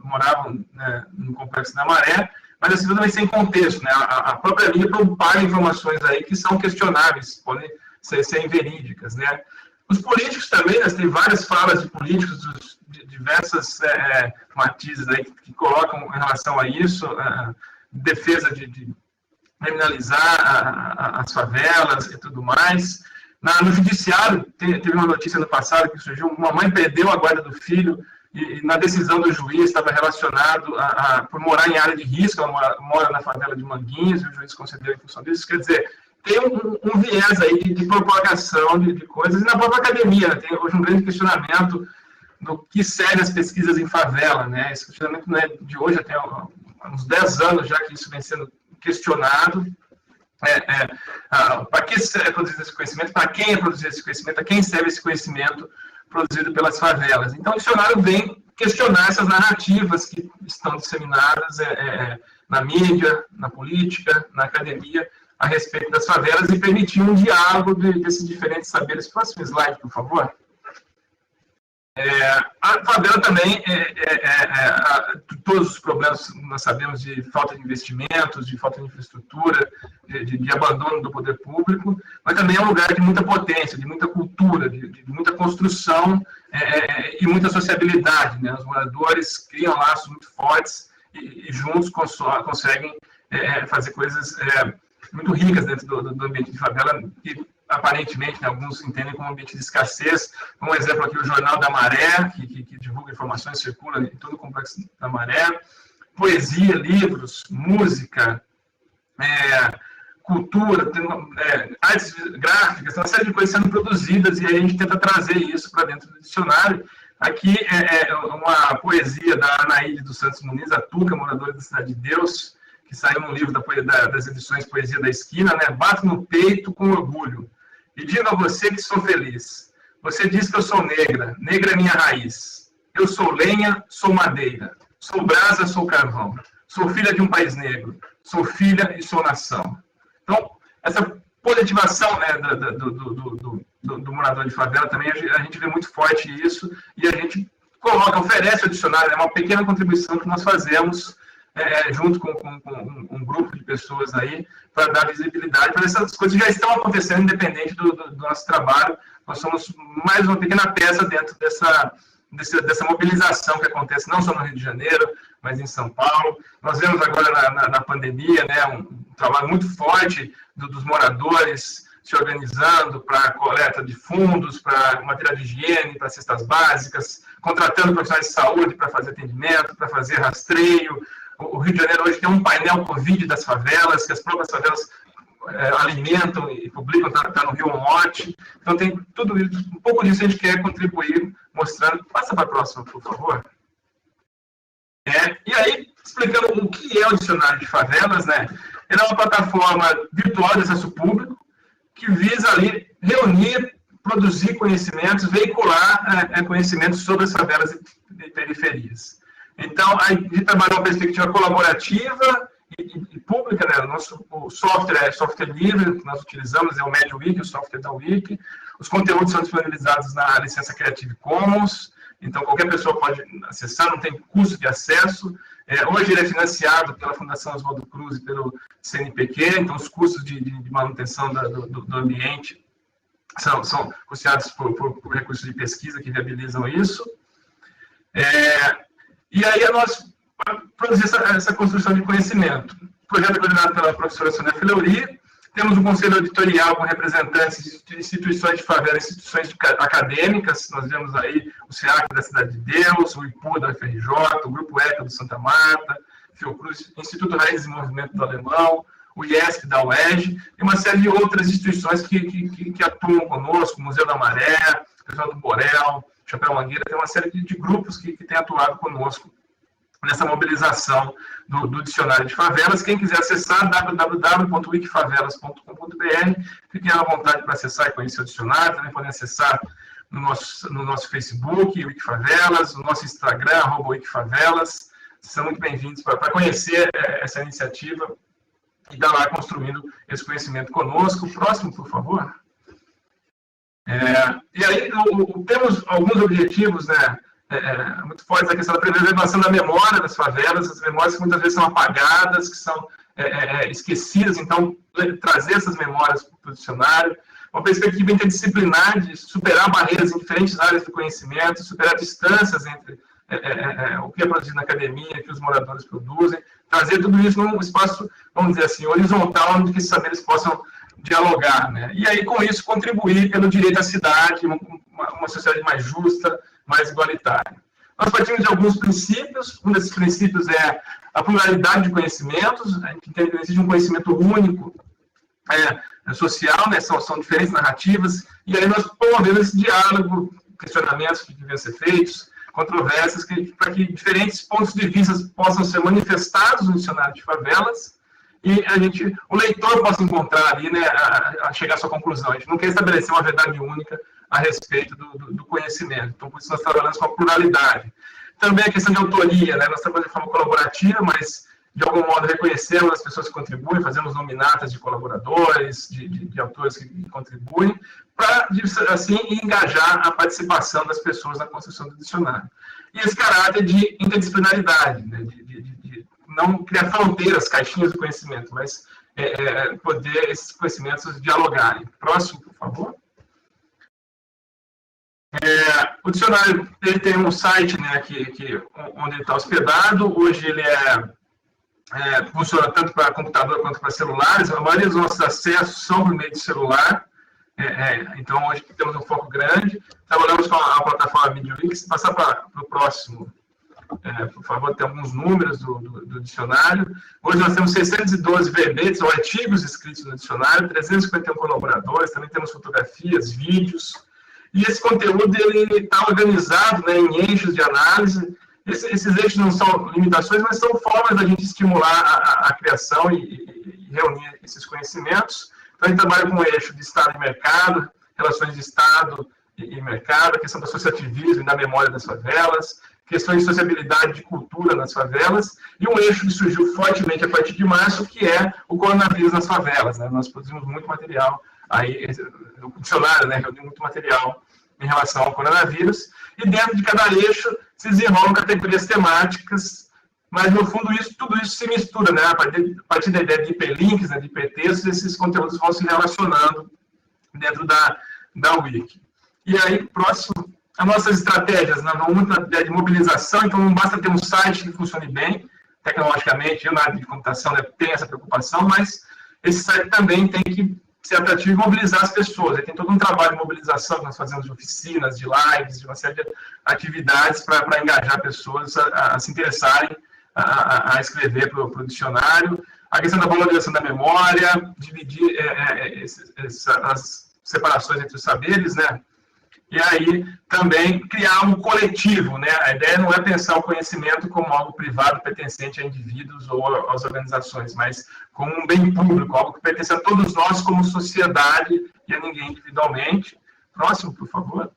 moravam, né, no Complexo da Maré, mas assim, também sem contexto, né? A própria mídia propaga informações aí que são questionáveis, podem ser inverídicas, né? Os políticos também, né, tem várias falas de políticos de diversas matizes aí que colocam em relação a isso, defesa de criminalizar as favelas e tudo mais. No judiciário, teve uma notícia no passado que surgiu, uma mãe perdeu a guarda do filho e na decisão do juiz estava relacionado por morar em área de risco, ela mora na favela de Manguinhos, e o juiz concedeu em função disso. Quer dizer, tem um viés aí de propagação de coisas, e na própria academia, né, tem hoje um grande questionamento do que serve as pesquisas em favela, né? Esse questionamento não é de hoje, até uns 10 anos já que isso vem sendo questionado. Para que é produzido esse conhecimento, para quem é produzido esse conhecimento, a quem serve esse conhecimento produzido pelas favelas. Então, o dicionário vem questionar essas narrativas que estão disseminadas na mídia, na política, na academia, a respeito das favelas e permitir um diálogo desses diferentes saberes. Próximo slide, por favor. A favela também, todos os problemas nós sabemos de falta de investimentos, de falta de infraestrutura, de abandono do poder público, mas também é um lugar de muita potência, de muita cultura, de muita construção e muita sociabilidade, né? Os moradores criam laços muito fortes e juntos conseguem fazer coisas muito ricas dentro do ambiente de favela, que aparentemente, né, alguns entendem como um ambiente de escassez. Um exemplo aqui, o Jornal da Maré, que divulga informações, circula em todo o Complexo da Maré. Poesia, livros, música, cultura, artes gráficas, tem uma série de coisas sendo produzidas e aí a gente tenta trazer isso para dentro do dicionário. Aqui é uma poesia da Anaíde dos Santos Muniz, a Tuca, moradora da Cidade de Deus, que saiu no livro das edições Poesia da Esquina, né? Bato no peito com orgulho e digo a você que sou feliz. Você diz que eu sou negra, negra é minha raiz. Eu sou lenha, sou madeira. Sou brasa, sou carvão. Sou filha de um país negro. Sou filha e sou nação. Então, essa positivação, né, do morador de favela também, a gente vê muito forte isso e a gente oferece ao dicionário, é uma pequena contribuição que nós fazemos junto com um grupo de pessoas aí, para dar visibilidade, para essas coisas já estão acontecendo, independente do nosso trabalho. Nós somos mais uma pequena peça dentro dessa mobilização que acontece não só no Rio de Janeiro, mas em São Paulo. Nós vemos agora na pandemia, né, um trabalho muito forte dos moradores, se organizando para coleta de fundos, para material de higiene, para cestas básicas, contratando profissionais de saúde para fazer atendimento, para fazer rastreio. O Rio de Janeiro hoje tem um painel Covid das favelas, que as próprias favelas alimentam e publicam, está no Rio Monte. Então, tem tudo isso, um pouco disso a gente quer contribuir, mostrando. Passa para a próxima, por favor. E aí, explicando o que é o Dicionário de Favelas, né? Ele é uma plataforma virtual de acesso público que visa ali reunir, produzir conhecimentos, veicular conhecimentos sobre as favelas e periferias. Então, a gente trabalha uma perspectiva colaborativa e pública, né? O software é software livre, que nós utilizamos, é o MediaWiki, o software da Wiki. Os conteúdos são disponibilizados na licença Creative Commons, então qualquer pessoa pode acessar, não tem custo de acesso. Hoje ele é financiado pela Fundação Oswaldo Cruz e pelo CNPq, então os custos de manutenção do ambiente são custeados por recursos de pesquisa que viabilizam isso. E aí nós produzimos essa construção de conhecimento. O projeto é coordenado pela professora Sônia Fleury. Temos um conselho editorial com representantes de instituições de favela, instituições acadêmicas. Nós vemos aí o SEAC da Cidade de Deus, o IPU da UFRJ, o Grupo ECA do Santa Marta, Fiocruz, Instituto Raízes e Movimento do Alemão, o IESP da UERJ, e uma série de outras instituições que atuam conosco, o Museu da Maré, o pessoal do Borel, Chapéu Mangueira, tem uma série de grupos que têm atuado conosco nessa mobilização do Dicionário de Favelas. Quem quiser acessar, www.wikifavelas.com.br, fiquem à vontade para acessar e conhecer o dicionário. Também podem acessar no nosso Facebook, Wikifavelas, no nosso Instagram, @Wikifavelas. São muito bem-vindos para conhecer essa iniciativa e estar lá construindo esse conhecimento conosco. Próximo, por favor. E aí, temos alguns objetivos, né, muito fortes, a questão da preservação da memória das favelas, as memórias que muitas vezes são apagadas, que são esquecidas, então, trazer essas memórias para o dicionário, uma perspectiva interdisciplinar de superar barreiras em diferentes áreas do conhecimento, superar distâncias entre o que é produzido na academia, o que os moradores produzem, trazer tudo isso num espaço, vamos dizer assim, horizontal, onde esses saberes possam dialogar, né? E aí, com isso, contribuir pelo direito à cidade, uma sociedade mais justa, mais igualitária. Nós partimos de alguns princípios. Um desses princípios é a pluralidade de conhecimentos. A gente entende que não existe um conhecimento único social, né? São diferentes narrativas, e aí nós promovemos esse diálogo, questionamentos que deviam ser feitos, controvérsias, para que diferentes pontos de vista possam ser manifestados no Dicionário de Favelas, e o leitor possa encontrar ali, né, a chegar à sua conclusão. A gente não quer estabelecer uma verdade única a respeito do conhecimento. Então, por isso nós trabalhamos com a pluralidade. Também a questão de autoria, né? Nós trabalhamos de forma colaborativa, mas, de algum modo, reconhecemos as pessoas que contribuem, fazemos nominatas de colaboradores, de autores que contribuem, para, assim, engajar a participação das pessoas na construção do dicionário. E esse caráter de interdisciplinaridade, né? De não criar fronteiras, caixinhas de conhecimento, mas poder esses conhecimentos dialogarem. Próximo, por favor. O dicionário ele tem um site, né, onde ele está hospedado. Hoje ele funciona tanto para computador quanto para celulares. A maioria dos nossos acessos são por meio de celular. Então, hoje temos um foco grande. Trabalhamos com a plataforma MediaWiki. Se passar para o próximo, por favor, tem alguns números do dicionário. Hoje nós temos 612 verbetes ou artigos escritos no dicionário, 351 colaboradores, também temos fotografias, vídeos. E esse conteúdo está organizado, né, em eixos de análise. Esses eixos não são limitações, mas são formas da gente estimular a criação e reunir esses conhecimentos. Então, a gente trabalha com o eixo de Estado e mercado, relações de Estado e mercado, a questão do associativismo e da memória das favelas, questões de sociabilidade, de cultura nas favelas, e um eixo que surgiu fortemente a partir de março, que é o coronavírus nas favelas, né? Nós produzimos muito material, aí, o dicionário, né, reuniu muito material em relação ao coronavírus, e dentro de cada eixo se desenrolam categorias temáticas, mas, no fundo, tudo isso se mistura, né? A partir da ideia de hiperlinks, né, de hipertextos, esses conteúdos vão se relacionando dentro da Wiki. E aí, próximo, as nossas estratégias, né, vão muito na ideia de mobilização, então não basta ter um site que funcione bem, tecnologicamente, eu na área de computação, né, tenho essa preocupação, mas esse site também tem que ser atrativo e mobilizar as pessoas. Aí tem todo um trabalho de mobilização que nós fazemos de oficinas, de lives, de uma série de atividades para engajar pessoas a se interessarem a escrever para o dicionário. A questão da valorização da memória, dividir as separações entre os saberes, né? E aí também criar um coletivo, né? A ideia não é pensar o conhecimento como algo privado pertencente a indivíduos ou às organizações, mas como um bem público, algo que pertence a todos nós como sociedade e a ninguém individualmente. Próximo, por favor.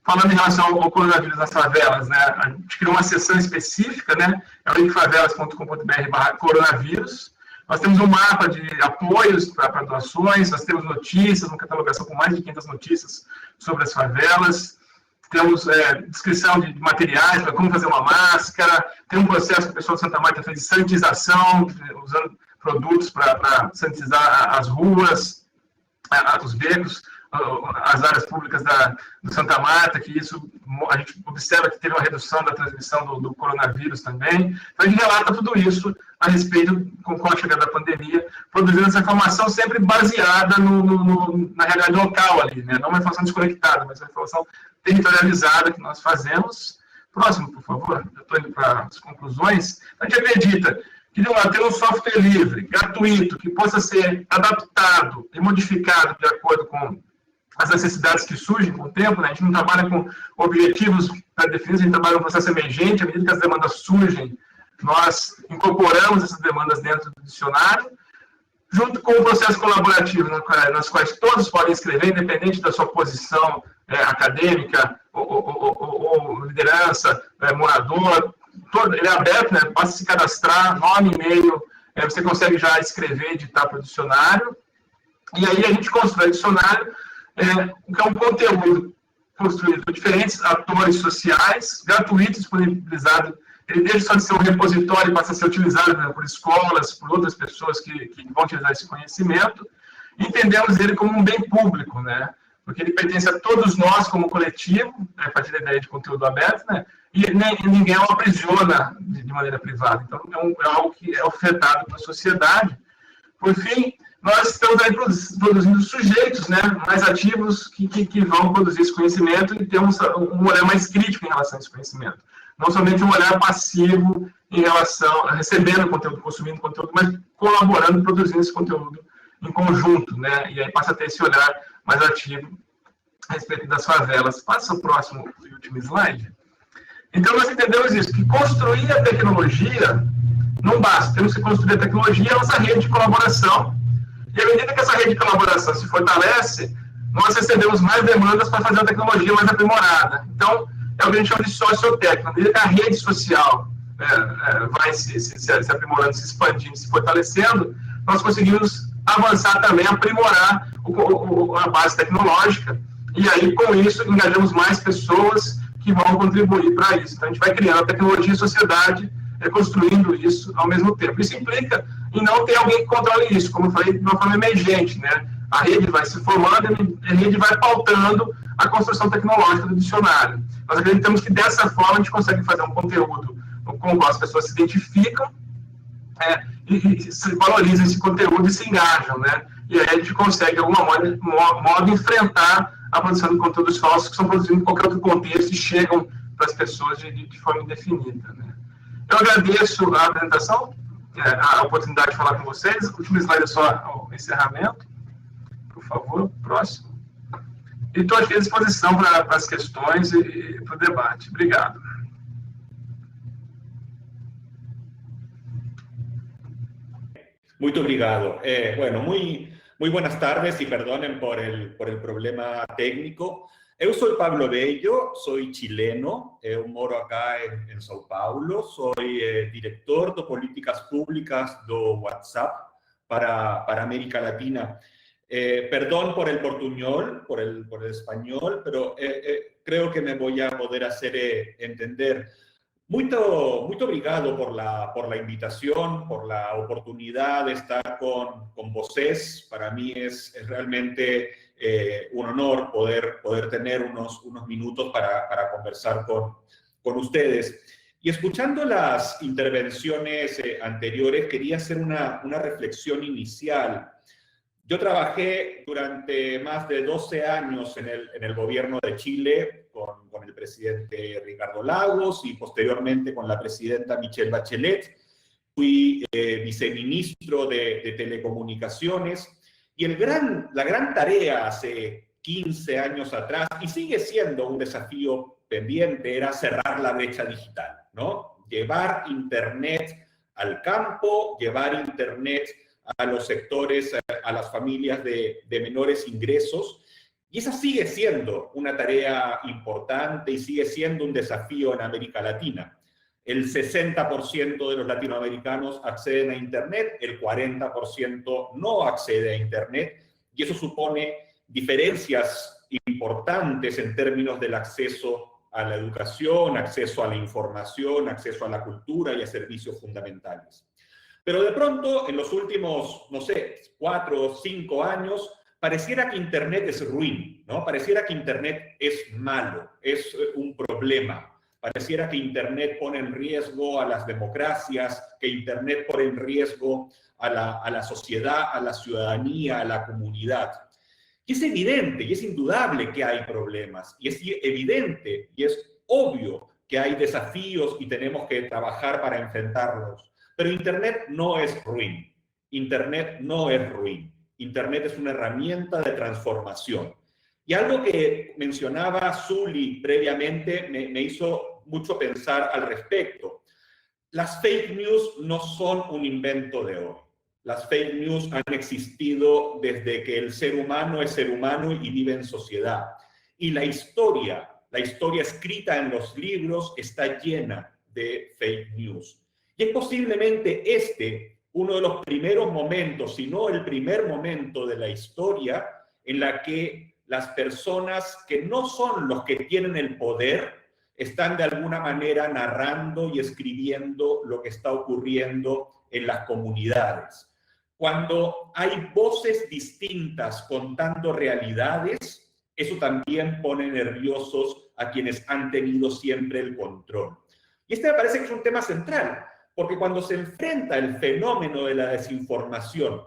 Falando em relação ao coronavírus nas favelas, né? A gente criou uma seção específica, né? É o linkfavelas.com.br/coronavírus. Nós temos um mapa de apoios para doações, nós temos notícias, uma catalogação com mais de 500 notícias sobre as favelas, temos descrição de materiais para como fazer uma máscara, tem um processo que o pessoal de Santa Marta fez de sanitização, usando produtos para sanitizar as ruas, os becos, as áreas públicas do Santa Marta, que isso a gente observa que teve uma redução da transmissão do coronavírus também. Então, a gente relata tudo isso a respeito, com a chegada da pandemia, produzindo essa informação sempre baseada na realidade local ali, né? Não uma informação desconectada, mas uma informação territorializada que nós fazemos. Próximo, por favor. Eu estou indo para as conclusões. A gente acredita que, de um lado, ter um software livre, gratuito, que possa ser adaptado e modificado de acordo com as necessidades que surgem com o tempo, né? A gente não trabalha com objetivos pré-definidos, a gente trabalha com um processo emergente, à medida que as demandas surgem, nós incorporamos essas demandas dentro do dicionário, junto com o processo colaborativo, nas quais todos podem escrever, independente da sua posição acadêmica, ou liderança, morador, ele é aberto, né? Basta se cadastrar, nome, e-mail, você consegue já escrever, editar para o dicionário, e aí a gente constrói o dicionário, que é um conteúdo construído por diferentes atores sociais, gratuito, disponibilizado. Ele deixa só de ser um repositório e passa a ser utilizado, né, por escolas, por outras pessoas que vão utilizar esse conhecimento. Entendemos ele como um bem público, né, porque ele pertence a todos nós como coletivo, a partir da ideia de conteúdo aberto, né, e ninguém o aprisiona de maneira privada. Então, é algo que é ofertado para a sociedade. Por fim, nós estamos aí produzindo sujeitos, né, mais ativos que vão produzir esse conhecimento e temos um olhar mais crítico em relação a esse conhecimento. Não somente um olhar passivo em relação a recebendo conteúdo, consumindo conteúdo, mas colaborando, produzindo esse conteúdo em conjunto, né, e aí passa a ter esse olhar mais ativo a respeito das favelas. Passa o próximo e último slide. Então, nós entendemos isso, que construir a tecnologia não basta, temos que construir a tecnologia, a nossa rede de colaboração. E à medida que essa rede de colaboração se fortalece, nós recebemos mais demandas para fazer a tecnologia mais aprimorada. Então, é o que a gente chama de sociotécnico. À medida que a rede social vai se aprimorando, se expandindo, se fortalecendo, nós conseguimos avançar também, aprimorar a base tecnológica. E aí, com isso, engajamos mais pessoas que vão contribuir para isso. Então, a gente vai criando a tecnologia e a sociedade, construindo isso ao mesmo tempo. Isso implica em não ter alguém que controle isso, como eu falei, de uma forma emergente, né? A rede vai se formando e a rede vai pautando a construção tecnológica do dicionário. Nós acreditamos que dessa forma a gente consegue fazer um conteúdo com o qual as pessoas se identificam e se valorizam esse conteúdo e se engajam, né? E aí a gente consegue, de alguma modo, enfrentar a produção de conteúdos falsos que são produzidos em qualquer outro contexto e chegam para as pessoas de forma indefinida, né? Eu agradeço a apresentação, a oportunidade de falar com vocês. O último slide é só o encerramento. Por favor, próximo. E estou aqui à disposição para as questões e para o debate. Obrigado. Muito obrigado. Bueno, muy buenas tardes y perdonen por el problema técnico. Eu soy Pablo Bello, soy chileno, eu moro acá en São Paulo, soy director de políticas públicas do WhatsApp para América Latina. Perdón por el portuñol, por el español, pero creo que me voy a poder hacer entender. Muito obrigado por la invitación, por la oportunidad de estar con vocês. Para mí es realmente un honor poder tener unos minutos para conversar con ustedes. Y escuchando las intervenciones anteriores, quería hacer una reflexión inicial Yo trabajé durante más de 12 años en el gobierno de Chile con el presidente Ricardo Lagos y posteriormente con la presidenta Michelle Bachelet. Fui viceministro de Telecomunicaciones y la gran tarea hace 15 años atrás, y sigue siendo un desafío pendiente, era cerrar la brecha digital, ¿no? Llevar Internet al campo, llevar Internet a los sectores, a las familias de menores ingresos, y esa sigue siendo una tarea importante y sigue siendo un desafío en América Latina. El 60% de los latinoamericanos acceden a Internet, el 40% no accede a Internet, y eso supone diferencias importantes en términos del acceso a la educación, acceso a la información, acceso a la cultura y a servicios fundamentales. Pero de pronto, en los últimos, no sé, 4 o 5 años, pareciera que Internet es ruin, ¿no? Pareciera que Internet es malo, es un problema. Pareciera que Internet pone en riesgo a las democracias, que Internet pone en riesgo a la sociedad, a la ciudadanía, a la comunidad. Y es evidente y es indudable que hay problemas, y es evidente y es obvio que hay desafíos y tenemos que trabajar para enfrentarlos. Pero Internet no es ruin. Internet no es ruin. Internet es una herramienta de transformación. Y algo que mencionaba Zuli previamente me hizo mucho pensar al respecto. Las fake news no son un invento de hoy. Las fake news han existido desde que el ser humano es ser humano y vive en sociedad. Y la historia escrita en los libros está llena de fake news. Y es posiblemente uno de los primeros momentos, si no el primer momento de la historia en la que las personas que no son los que tienen el poder están de alguna manera narrando y escribiendo lo que está ocurriendo en las comunidades. Cuando hay voces distintas contando realidades, eso también pone nerviosos a quienes han tenido siempre el control. Y este me parece que es un tema central, porque cuando se enfrenta el fenómeno de la desinformación,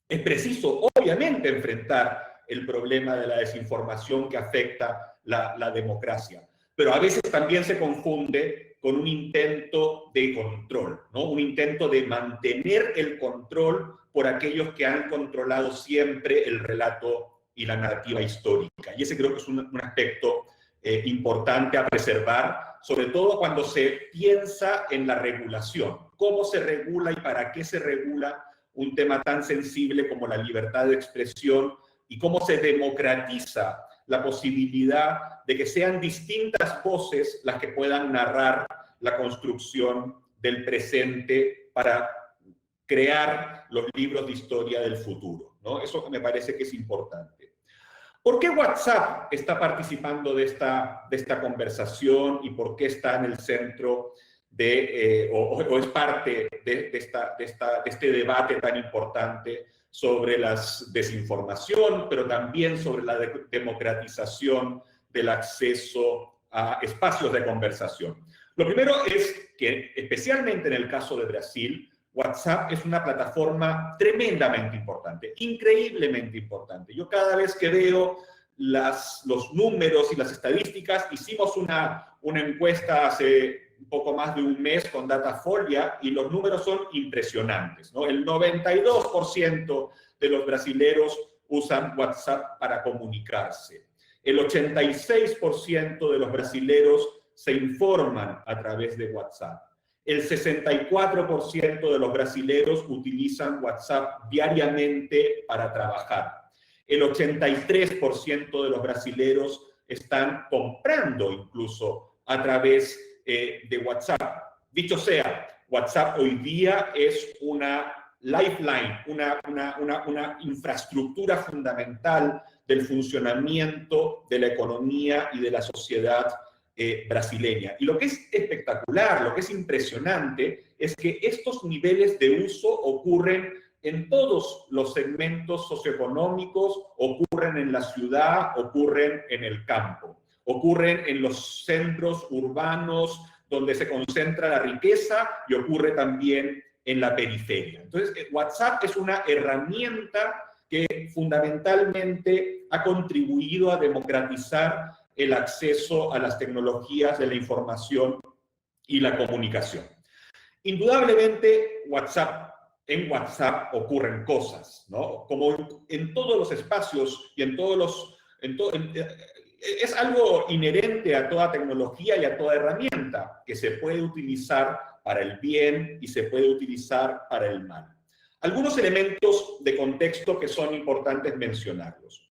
es preciso, obviamente, enfrentar el problema de la desinformación que afecta la democracia. Pero a veces también se confunde con un intento de control, ¿no? Un intento de mantener el control por aquellos que han controlado siempre el relato y la narrativa histórica. Y ese creo que es un aspecto importante a preservar, sobre todo cuando se piensa en la regulación. ¿Cómo se regula y para qué se regula un tema tan sensible como la libertad de expresión y cómo se democratiza la posibilidad de que sean distintas voces las que puedan narrar la construcción del presente para crear los libros de historia del futuro, ¿no? Eso me parece que es importante. ¿Por qué WhatsApp está participando de esta conversación y por qué está en el centro o es parte de este debate tan importante sobre la desinformación, pero también sobre la democratización del acceso a espacios de conversación? Lo primero es que, especialmente en el caso de Brasil, WhatsApp es una plataforma tremendamente importante, increíblemente importante. Yo cada vez que veo los números y las estadísticas, hicimos una encuesta hace un poco más de un mes con Datafolia y los números son impresionantes, ¿no? El 92% de los brasileros usan WhatsApp para comunicarse. El 86% de los brasileros se informan a través de WhatsApp. El 64% de los brasileros utilizan WhatsApp diariamente para trabajar. El 83% de los brasileros están comprando incluso a través de WhatsApp. Dicho sea, WhatsApp hoy día es una lifeline, una infraestructura fundamental del funcionamiento de la economía y de la sociedad brasileña. Y lo que es espectacular, lo que es impresionante, es que estos niveles de uso ocurren en todos los segmentos socioeconómicos, ocurren en la ciudad, ocurren en el campo, ocurren en los centros urbanos donde se concentra la riqueza y ocurre también en la periferia. Entonces, WhatsApp es una herramienta que fundamentalmente ha contribuido a democratizar el acceso a las tecnologías de la información y la comunicación. Indudablemente, en WhatsApp ocurren cosas, ¿no? Como en todos los espacios y en todos los... es algo inherente a toda tecnología y a toda herramienta que se puede utilizar para el bien y se puede utilizar para el mal. Algunos elementos de contexto que son importantes mencionarlos.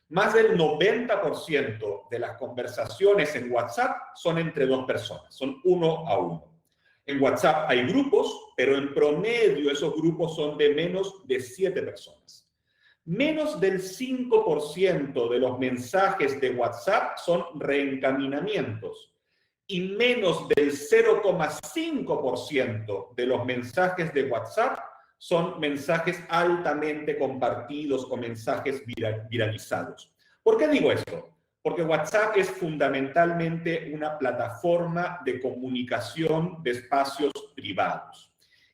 Más del 90% de las conversaciones en WhatsApp son entre dos personas, son uno a uno. En WhatsApp hay grupos, pero en promedio esos grupos son de menos de 7 personas. Menos del 5% de los mensajes de WhatsApp son reencaminamientos y menos del 0,5% de los mensajes de WhatsApp son mensajes altamente compartidos o mensajes viralizados. ¿Por qué digo esto? Porque WhatsApp es fundamentalmente una plataforma de comunicación de espacios privados.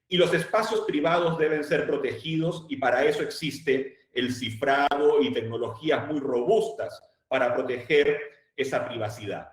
Y los espacios privados deben ser protegidos y para eso existe el cifrado y tecnologías muy robustas para proteger esa privacidad.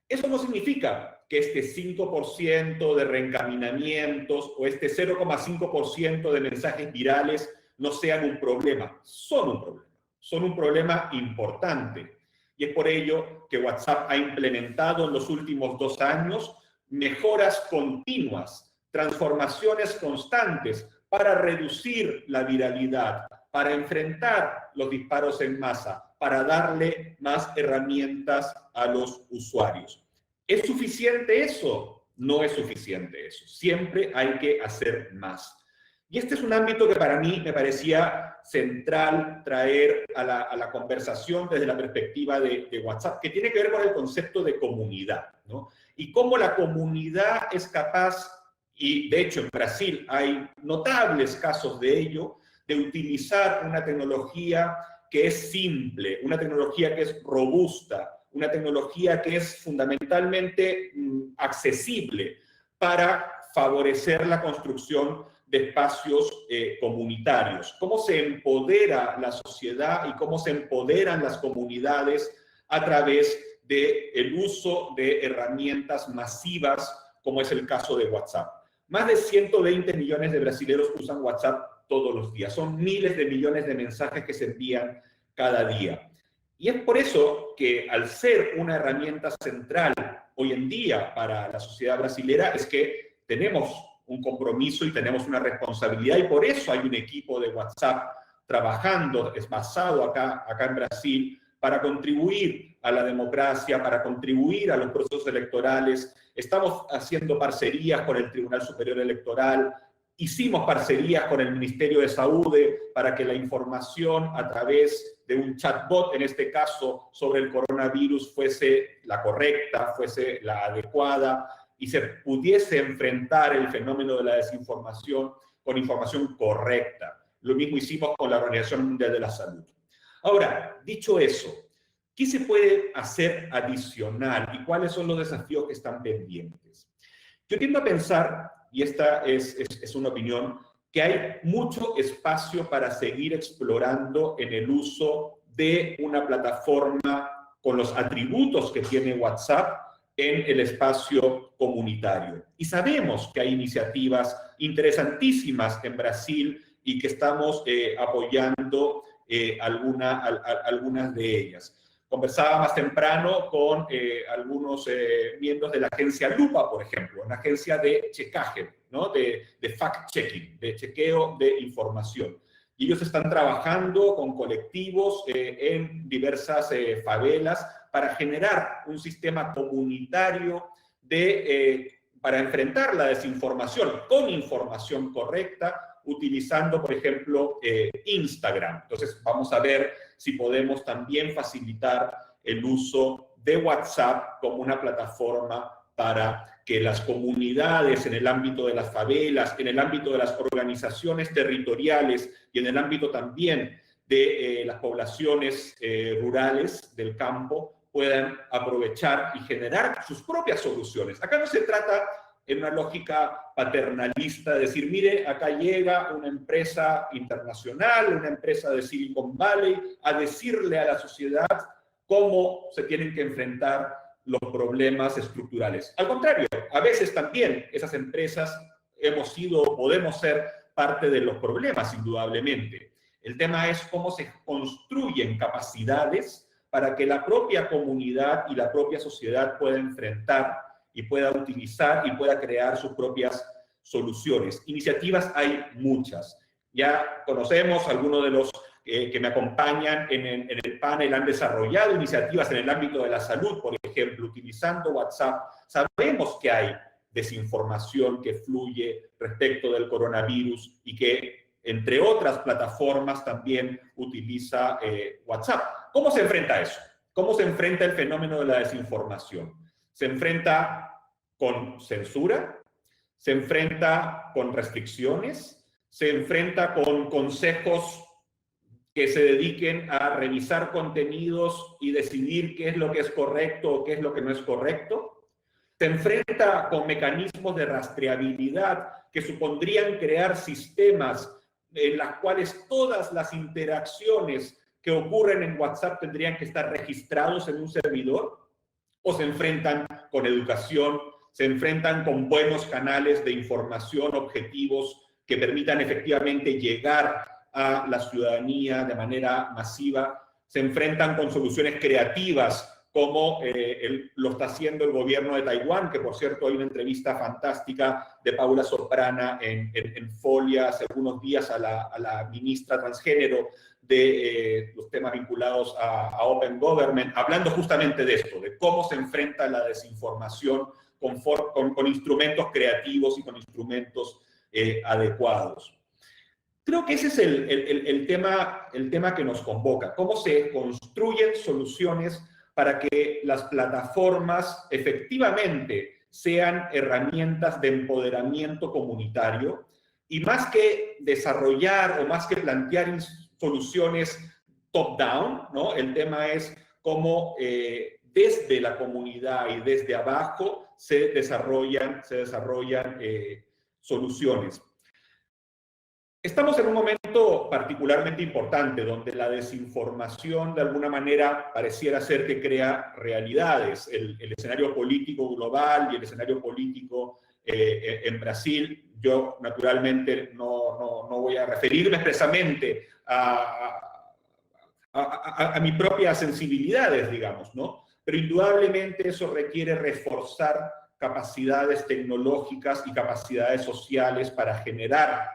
Eso no significa que este 5% de reencaminamientos o este 0,5% de mensajes virales no sean un problema. Son un problema. Son un problema importante. Y es por ello que WhatsApp ha implementado en los últimos 2 años mejoras continuas, transformaciones constantes para reducir la viralidad, para enfrentar los disparos en masa, para darle más herramientas a los usuarios. ¿Es suficiente eso? No es suficiente eso. Siempre hay que hacer más. Y este es un ámbito que para mí me parecía central traer a la conversación desde la perspectiva de WhatsApp, que tiene que ver con el concepto de comunidad, ¿no? Y cómo la comunidad es capaz, y de hecho en Brasil hay notables casos de ello, de utilizar una tecnología que es simple, una tecnología que es robusta, una tecnología que es fundamentalmente accesible para favorecer la construcción de espacios comunitarios. Cómo se empodera la sociedad y cómo se empoderan las comunidades a través del uso de herramientas masivas, como es el caso de WhatsApp. Más de 120 millones de brasileños usan WhatsApp todos los días. Son miles de millones de mensajes que se envían cada día. Y es por eso que al ser una herramienta central hoy en día para la sociedad brasilera es que tenemos un compromiso y tenemos una responsabilidad y por eso hay un equipo de WhatsApp trabajando, es basado acá en Brasil, para contribuir a la democracia, para contribuir a los procesos electorales. Estamos haciendo parcerías con el Tribunal Superior Electoral, hicimos parcerías con el Ministerio de Salud para que la información a través de un chatbot, en este caso, sobre el coronavirus fuese la correcta, fuese la adecuada y se pudiese enfrentar el fenómeno de la desinformación con información correcta. Lo mismo hicimos con la Organización Mundial de la Salud. Ahora, dicho eso, ¿qué se puede hacer adicional y cuáles son los desafíos que están pendientes? Yo tiendo a pensar, y esta es una opinión, que hay mucho espacio para seguir explorando en el uso de una plataforma con los atributos que tiene WhatsApp en el espacio comunitario. Y sabemos que hay iniciativas interesantísimas en Brasil y que estamos apoyando algunas de ellas. Conversaba más temprano con algunos miembros de la agencia Lupa, por ejemplo, una agencia de checaje, ¿no? de fact-checking, de chequeo de información. Y ellos están trabajando con colectivos en diversas favelas para generar un sistema comunitario para enfrentar la desinformación con información correcta, utilizando, por ejemplo, Instagram. Entonces, vamos a ver si podemos también facilitar el uso de WhatsApp como una plataforma para que las comunidades en el ámbito de las favelas, en el ámbito de las organizaciones territoriales y en el ámbito también de las poblaciones rurales del campo puedan aprovechar y generar sus propias soluciones. Acá no se trata en una lógica paternalista, de decir, mire, acá llega una empresa internacional, una empresa de Silicon Valley, a decirle a la sociedad cómo se tienen que enfrentar los problemas estructurales. Al contrario, a veces también esas empresas hemos sido o podemos ser parte de los problemas, indudablemente. El tema es cómo se construyen capacidades para que la propia comunidad y la propia sociedad pueda enfrentar y pueda utilizar y pueda crear sus propias soluciones. Iniciativas hay muchas. Ya conocemos, algunos de los que me acompañan en el panel han desarrollado iniciativas en el ámbito de la salud, por ejemplo, utilizando WhatsApp. Sabemos que hay desinformación que fluye respecto del coronavirus y que, entre otras plataformas, también utiliza WhatsApp. ¿Cómo se enfrenta eso? ¿Cómo se enfrenta el fenómeno de la desinformación? Se enfrenta con censura, se enfrenta con restricciones, se enfrenta con consejos que se dediquen a revisar contenidos y decidir qué es lo que es correcto o qué es lo que no es correcto. Se enfrenta con mecanismos de rastreabilidad que supondrían crear sistemas en los cuales todas las interacciones que ocurren en WhatsApp tendrían que estar registrados en un servidor. O se enfrentan con educación, se enfrentan con buenos canales de información objetivos que permitan efectivamente llegar a la ciudadanía de manera masiva, se enfrentan con soluciones creativas como lo está haciendo el gobierno de Taiwán, que por cierto hay una entrevista fantástica de Paula Soprana en Folia hace algunos días a la ministra transgénero de los temas vinculados a Open Government, hablando justamente de esto, de cómo se enfrenta la desinformación con instrumentos creativos y con instrumentos adecuados. Creo que ese es el tema que nos convoca, cómo se construyen soluciones para que las plataformas efectivamente sean herramientas de empoderamiento comunitario y más que desarrollar o más que plantear soluciones top-down, ¿no? El tema es cómo desde la comunidad y desde abajo se desarrollan soluciones. Estamos en un momento particularmente importante donde la desinformación de alguna manera pareciera ser que crea realidades. El escenario político global y el escenario político en Brasil, yo naturalmente no voy a referirme expresamente a mis propias sensibilidades, digamos, ¿no? Pero indudablemente eso requiere reforzar capacidades tecnológicas y capacidades sociales para generar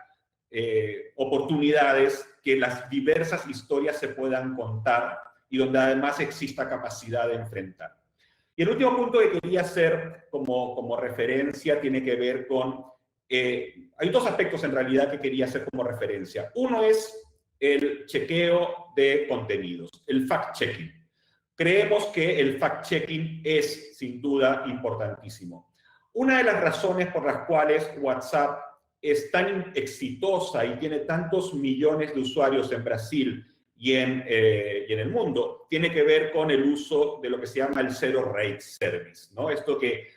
oportunidades que las diversas historias se puedan contar y donde además exista capacidad de enfrentar. Y el último punto que quería hacer como referencia tiene que ver con... hay dos aspectos en realidad que quería hacer como referencia. Uno es el chequeo de contenidos, el fact-checking. Creemos que el fact-checking es sin duda importantísimo. Una de las razones por las cuales WhatsApp es tan exitosa y tiene tantos millones de usuarios en Brasil y en el mundo, tiene que ver con el uso de lo que se llama el Zero Rate Service, ¿no? Esto que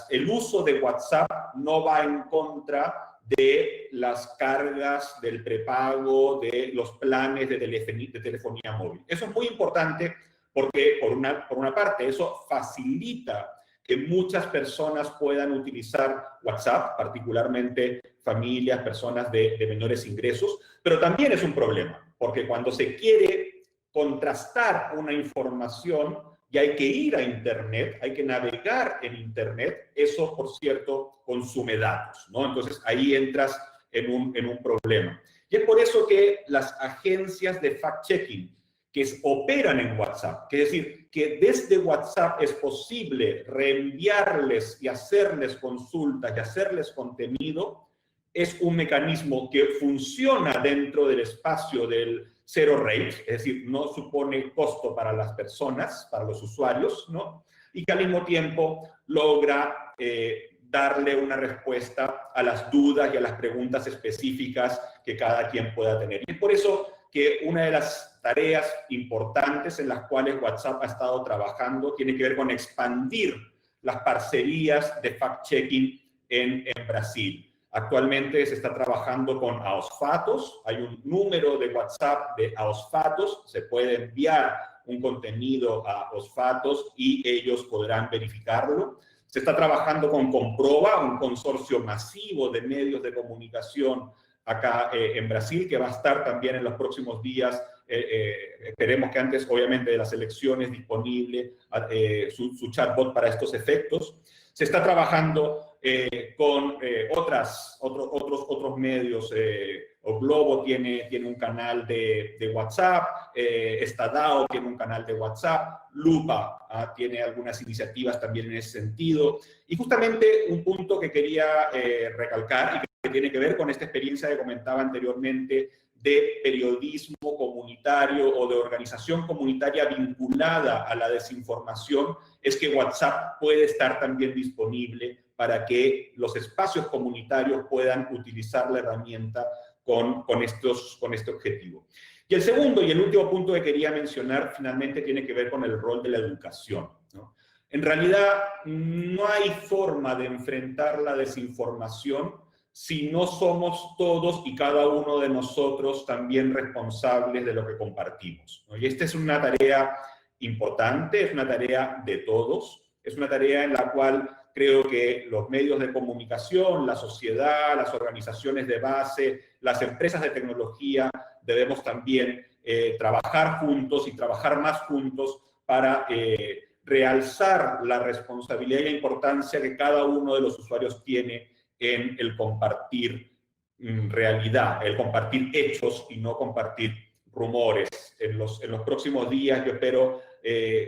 el uso de WhatsApp no va en contra de las cargas del prepago, de los planes de telefonía móvil. Eso es muy importante porque, por una parte, eso facilita que muchas personas puedan utilizar WhatsApp, particularmente familias, personas de menores ingresos, pero también es un problema, porque cuando se quiere contrastar una información y hay que ir a Internet, hay que navegar en Internet, eso, por cierto, consume datos, ¿no? Entonces, ahí entras en un problema. Y es por eso que las agencias de fact-checking que operan en WhatsApp, que es decir, que desde WhatsApp es posible reenviarles y hacerles consultas y hacerles contenido, es un mecanismo que funciona dentro del espacio del zero rate, es decir, no supone costo para las personas, para los usuarios, ¿no? Y que al mismo tiempo logra darle una respuesta a las dudas y a las preguntas específicas que cada quien pueda tener. Y es por eso que una de las tareas importantes en las cuales WhatsApp ha estado trabajando tiene que ver con expandir las parcerías de fact-checking en Brasil. Actualmente se está trabajando con Aosfatos, hay un número de WhatsApp de Aosfatos, se puede enviar un contenido a Aosfatos y ellos podrán verificarlo. Se está trabajando con Comproba, un consorcio masivo de medios de comunicación acá en Brasil, que va a estar también en los próximos días, esperemos que antes, obviamente, de las elecciones, disponible su chatbot para estos efectos. Se está trabajando con otros medios. O Globo tiene un canal de WhatsApp, Estadao tiene un canal de WhatsApp, Lupa tiene algunas iniciativas también en ese sentido. Y justamente un punto que quería recalcar y que tiene que ver con esta experiencia que comentaba anteriormente de periodismo comunitario o de organización comunitaria vinculada a la desinformación, es que WhatsApp puede estar también disponible para que los espacios comunitarios puedan utilizar la herramienta con este objetivo. Y el segundo y el último punto que quería mencionar finalmente tiene que ver con el rol de la educación, ¿no? En realidad, no hay forma de enfrentar la desinformación si no somos todos y cada uno de nosotros también responsables de lo que compartimos, ¿no? Y esta es una tarea importante, es una tarea de todos, es una tarea en la cual creo que los medios de comunicación, la sociedad, las organizaciones de base, las empresas de tecnología, debemos también trabajar juntos y trabajar más juntos para realzar la responsabilidad y la importancia que cada uno de los usuarios tiene en el compartir realidad, el compartir hechos y no compartir rumores. En los próximos días yo espero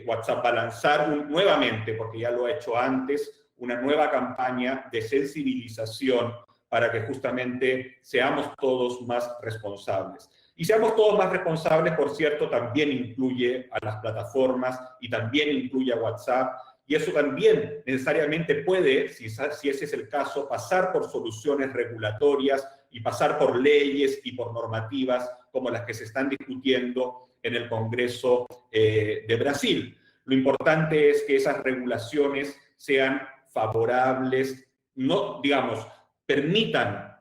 WhatsApp va a lanzar nuevamente, porque ya lo ha hecho antes, una nueva campaña de sensibilización para que justamente seamos todos más responsables. Y seamos todos más responsables, por cierto, también incluye a las plataformas y también incluye a WhatsApp. Y eso también necesariamente puede, si ese es el caso, pasar por soluciones regulatorias y pasar por leyes y por normativas como las que se están discutiendo en el Congreso de Brasil. Lo importante es que esas regulaciones sean favorables, no, digamos, permitan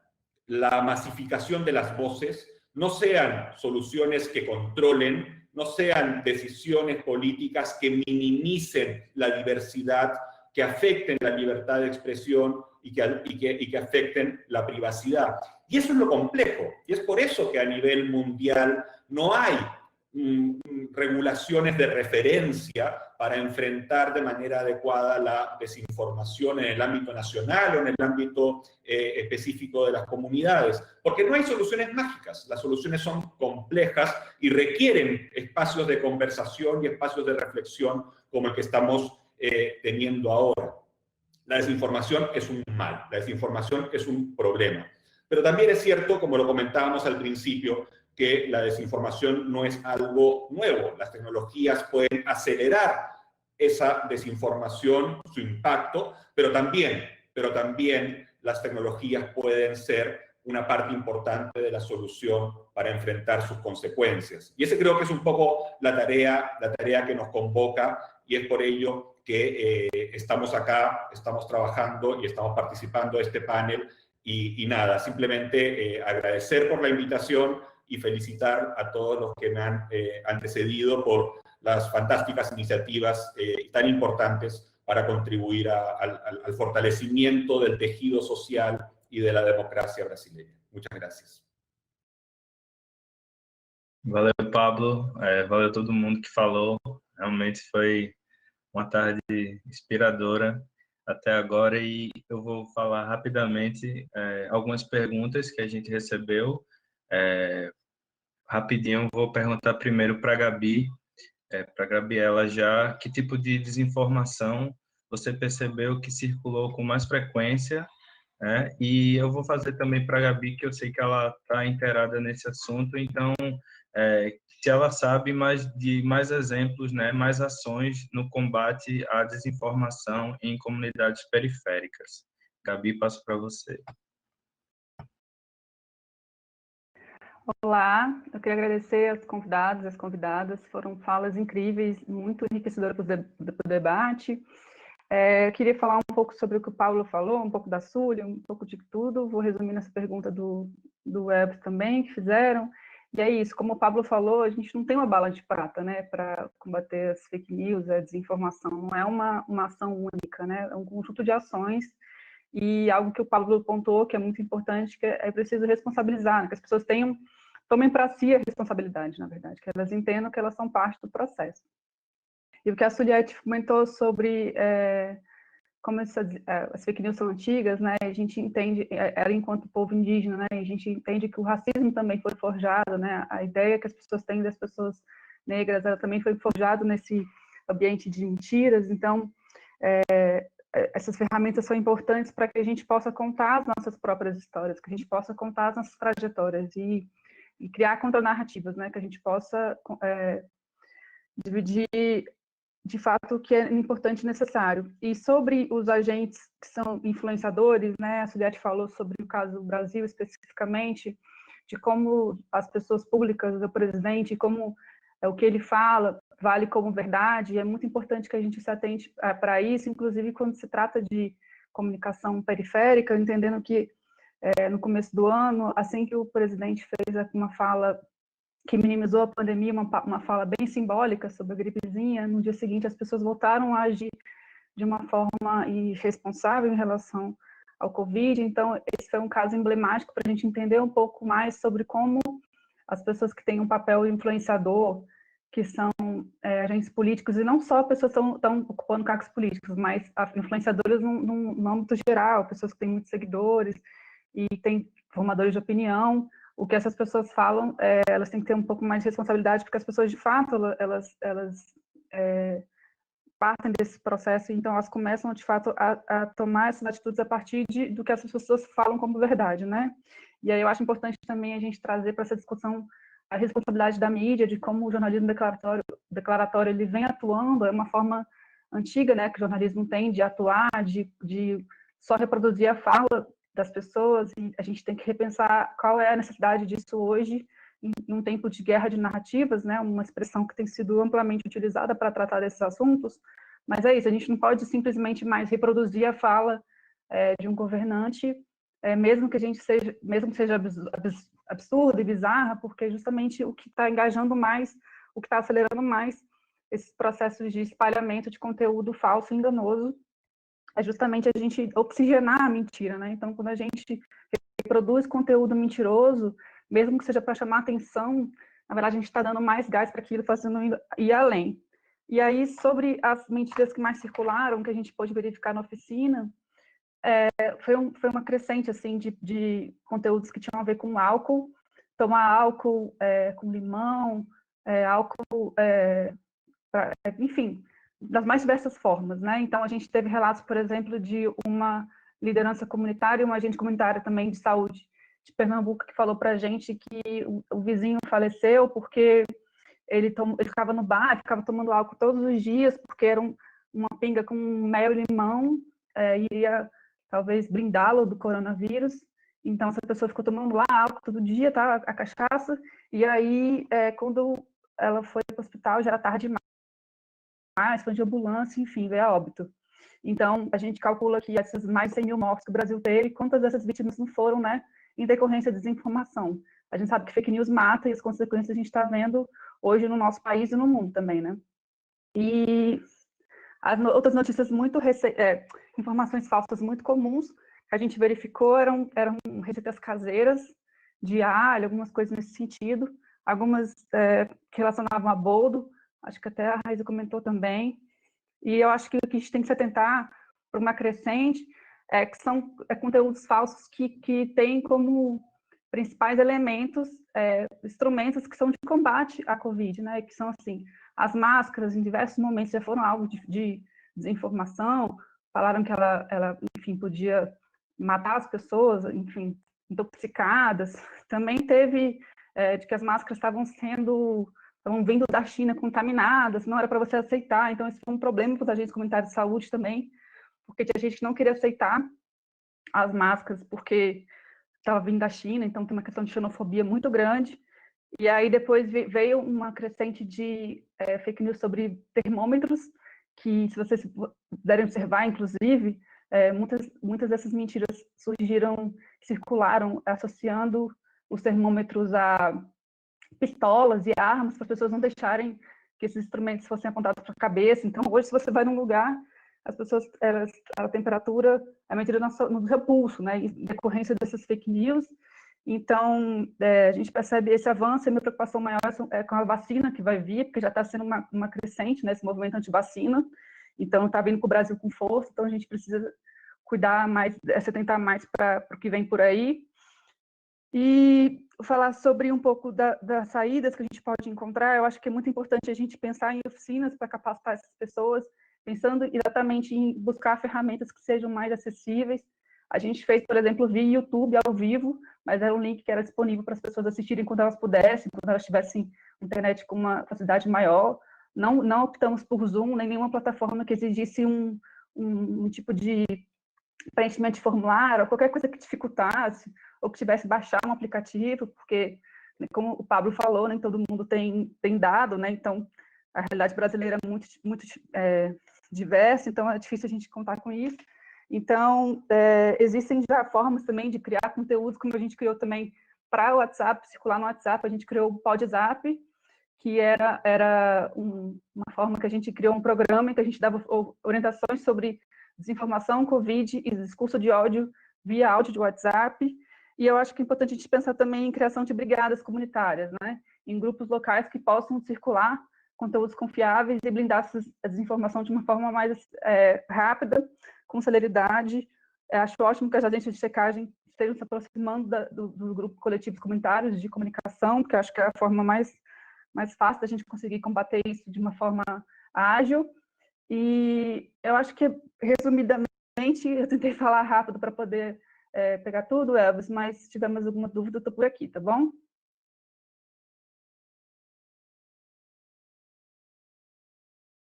la masificación de las voces, no sean soluciones que controlen, no sean decisiones políticas que minimicen la diversidad, que afecten la libertad de expresión y que afecten la privacidad. Y eso es lo complejo, y es por eso que a nivel mundial no hay regulaciones de referencia para enfrentar de manera adecuada la desinformación en el ámbito nacional o en el ámbito específico de las comunidades, porque no hay soluciones mágicas, las soluciones son complejas y requieren espacios de conversación y espacios de reflexión como el que estamos teniendo ahora. La desinformación es un mal, la desinformación es un problema, pero también es cierto, como lo comentábamos al principio, que la desinformación no es algo nuevo. Las tecnologías pueden acelerar esa desinformación, su impacto, pero también las tecnologías pueden ser una parte importante de la solución para enfrentar sus consecuencias. Y ese creo que es un poco la tarea que nos convoca, y es por ello que estamos acá, estamos trabajando y estamos participando de este panel. Y nada, simplemente agradecer por la invitación y felicitar a todos los que me han antecedido por las fantásticas iniciativas tan importantes para contribuir al fortalecimiento del tejido social y de la democracia brasileña. Muchas gracias. Valeu, Pablo. Valeu todo mundo que falou. Realmente foi uma tarde inspiradora até agora, e eu vou falar rapidamente algumas perguntas que a gente recebeu. Rapidinho, vou perguntar primeiro para a Gabi, para a Gabriela já, que tipo de desinformação você percebeu que circulou com mais frequência, né? E eu vou fazer também para a Gabi, que eu sei que ela está inteirada nesse assunto, então, se ela sabe de mais exemplos, né, mais ações no combate à desinformação em comunidades periféricas. Gabi, passo para você. Olá, eu queria agradecer aos convidados, às convidadas, foram falas incríveis, muito enriquecedoras para o debate. Eu queria falar um pouco sobre o que o Paulo falou, um pouco da Súlia, um pouco de tudo. Vou resumir nessa pergunta do Web também, que fizeram. E é isso, como o Pablo falou, a gente não tem uma bala de prata, né, para combater as fake news, a desinformação. Não é uma ação única, né, é um conjunto de ações. E algo que o Pablo pontuou, que é muito importante, que é preciso responsabilizar, né, que as pessoas tomem para si a responsabilidade, na verdade, que elas entendam que elas são parte do processo. E o que a Suliette comentou sobre como as fake news são antigas, né? A gente entende, ela enquanto povo indígena, né? A gente entende que o racismo também foi forjado, né? A ideia que as pessoas têm das pessoas negras, ela também foi forjada nesse ambiente de mentiras. Então, essas ferramentas são importantes para que a gente possa contar as nossas próprias histórias, que a gente possa contar as nossas trajetórias e criar contranarrativas, né? Que a gente possa dividir de fato o que é importante e necessário. E sobre os agentes que são influenciadores, né, a Juliette falou sobre o caso do Brasil especificamente, de como as pessoas públicas, o presidente, como o que ele fala vale como verdade, e é muito importante que a gente se atente para isso, inclusive quando se trata de comunicação periférica, entendendo que no começo do ano, assim que o presidente fez uma fala que minimizou a pandemia, uma fala bem simbólica sobre a gripezinha, no dia seguinte as pessoas voltaram a agir de uma forma irresponsável em relação ao Covid. Então, esse foi um caso emblemático para a gente entender um pouco mais sobre como as pessoas que têm um papel influenciador, que são agentes políticos, e não só pessoas que estão ocupando cargos políticos, mas influenciadores no âmbito geral, pessoas que têm muitos seguidores e têm formadores de opinião. O que essas pessoas falam, elas têm que ter um pouco mais de responsabilidade, porque as pessoas, de fato, elas partem desse processo, então elas começam, de fato, a tomar essas atitudes a partir do que essas pessoas falam como verdade, né? E aí eu acho importante também a gente trazer para essa discussão a responsabilidade da mídia, de como o jornalismo declaratório ele vem atuando, é uma forma antiga, né, que o jornalismo tem de atuar, de só reproduzir a fala das pessoas, e a gente tem que repensar qual é a necessidade disso hoje, em um tempo de guerra de narrativas, né, uma expressão que tem sido amplamente utilizada para tratar desses assuntos, mas é isso, a gente não pode simplesmente mais reproduzir a fala de um governante, mesmo que seja absurda e bizarra, porque justamente o que está engajando mais, o que está acelerando mais esses processos de espalhamento de conteúdo falso e enganoso, é justamente a gente oxigenar a mentira, né? Então, quando a gente reproduz conteúdo mentiroso, mesmo que seja para chamar atenção, na verdade, a gente está dando mais gás para aquilo, fazendo ir além. E aí, sobre as mentiras que mais circularam, que a gente pôde verificar na oficina, foi uma crescente, assim, de conteúdos que tinham a ver com álcool, tomar álcool com limão, álcool, enfim, das mais diversas formas, né? Então, a gente teve relatos, por exemplo, de uma liderança comunitária, uma agente comunitária também de saúde de Pernambuco, que falou para a gente que o vizinho faleceu porque ele ficava no bar, ficava tomando álcool todos os dias, porque era uma pinga com mel e limão, iria talvez brindá-lo do coronavírus. Então, essa pessoa ficou tomando lá álcool todo dia, tá? A cachaça, e aí, quando ela foi para o hospital, já era tarde demais, foi de ambulância, enfim, veio a óbito. Então, a gente calcula que essas mais de 100 mil mortes que o Brasil teve, quantas dessas vítimas não foram, né, em decorrência de desinformação. A gente sabe que fake news mata, e as consequências a gente está vendo hoje no nosso país e no mundo também, né? E as outras notícias muito informações falsas muito comuns que a gente verificou eram receitas caseiras de alho, algumas coisas nesse sentido, algumas que relacionavam a boldo, acho que até a Raíssa comentou também. E eu acho que o que a gente tem que se atentar para uma crescente que são conteúdos falsos que têm como principais elementos instrumentos que são de combate à Covid, né? Que são, assim, as máscaras, em diversos momentos, já foram alvo de desinformação, falaram que ela, enfim, podia matar as pessoas, enfim, intoxicadas. Também teve de que as máscaras estavam vindo da China contaminadas, não era para você aceitar. Então, isso foi um problema para os agentes comunitários de saúde também, porque tinha gente que não queria aceitar as máscaras porque estava vindo da China, então tem uma questão de xenofobia muito grande. E aí depois veio uma crescente de fake news sobre termômetros, que, se vocês puderem observar, inclusive, muitas dessas mentiras circularam, associando os termômetros a pistolas e armas, para as pessoas não deixarem que esses instrumentos fossem apontados para a cabeça. Então, hoje, se você vai num lugar, as pessoas, a temperatura é medida no seu pulso, né, em decorrência dessas fake news. Então, a gente percebe esse avanço, e a minha preocupação maior é com a vacina que vai vir, porque já está sendo uma crescente, né, esse movimento anti-vacina. Então, está vindo para o Brasil com força, então a gente precisa cuidar mais, se atentar mais para o que vem por aí. E falar sobre um pouco das saídas que a gente pode encontrar. Eu acho que é muito importante a gente pensar em oficinas para capacitar essas pessoas, pensando exatamente em buscar ferramentas que sejam mais acessíveis. A gente fez, por exemplo, via YouTube ao vivo, mas era um link que era disponível para as pessoas assistirem quando elas pudessem, quando elas tivessem internet com uma facilidade maior. Não optamos por Zoom, nem nenhuma plataforma que exigisse um tipo de preenchimento de formulário, ou qualquer coisa que dificultasse, ou que tivesse que baixar um aplicativo, porque, como o Pablo falou, nem todo mundo tem dado, né? Então, a realidade brasileira é muito diversa, então é difícil a gente contar com isso. Então, existem já formas também de criar conteúdos, como a gente criou também para o WhatsApp, circular no WhatsApp, a gente criou o PodZap, que era uma forma que a gente criou um programa em que a gente dava orientações sobre desinformação, Covid e discurso de ódio via áudio de WhatsApp. E eu acho que é importante a gente pensar também em criação de brigadas comunitárias, né? Em grupos locais que possam circular conteúdos confiáveis e blindar a desinformação de uma forma mais rápida, com celeridade. Acho ótimo que as agências de checagem estejam se aproximando do grupo coletivos comunitários de comunicação, porque acho que é a forma mais fácil da gente conseguir combater isso de uma forma ágil. E eu acho que, resumidamente, eu tentei falar rápido para poder pegar tudo, Elvis, mas se tiver mais alguma dúvida, eu estou por aqui, tá bom?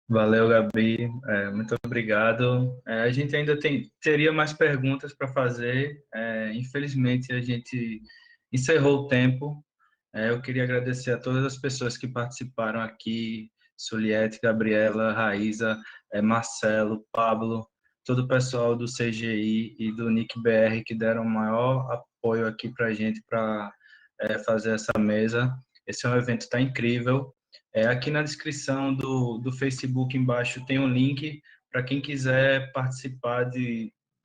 Valeu, Gabi. Muito obrigado. A gente ainda teria mais perguntas para fazer. Infelizmente, a gente encerrou o tempo. Eu queria agradecer a todas as pessoas que participaram aqui, Suliette, Gabriela, Raíza, Marcelo, Pablo, todo o pessoal do CGI e do NIC-BR que deram maior apoio aqui para a gente para fazer essa mesa. Esse é um evento que está incrível. Aqui na descrição do Facebook embaixo tem um link para quem quiser participar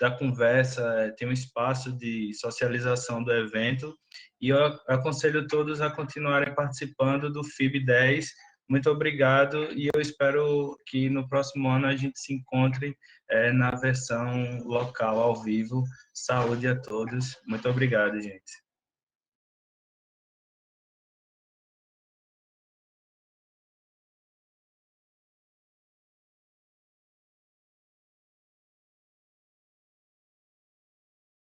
da conversa, tem um espaço de socialização do evento, e eu aconselho todos a continuarem participando do FIB10. Muito obrigado, e eu espero que no próximo ano a gente se encontre na versão local, ao vivo. Saúde a todos. Muito obrigado, gente.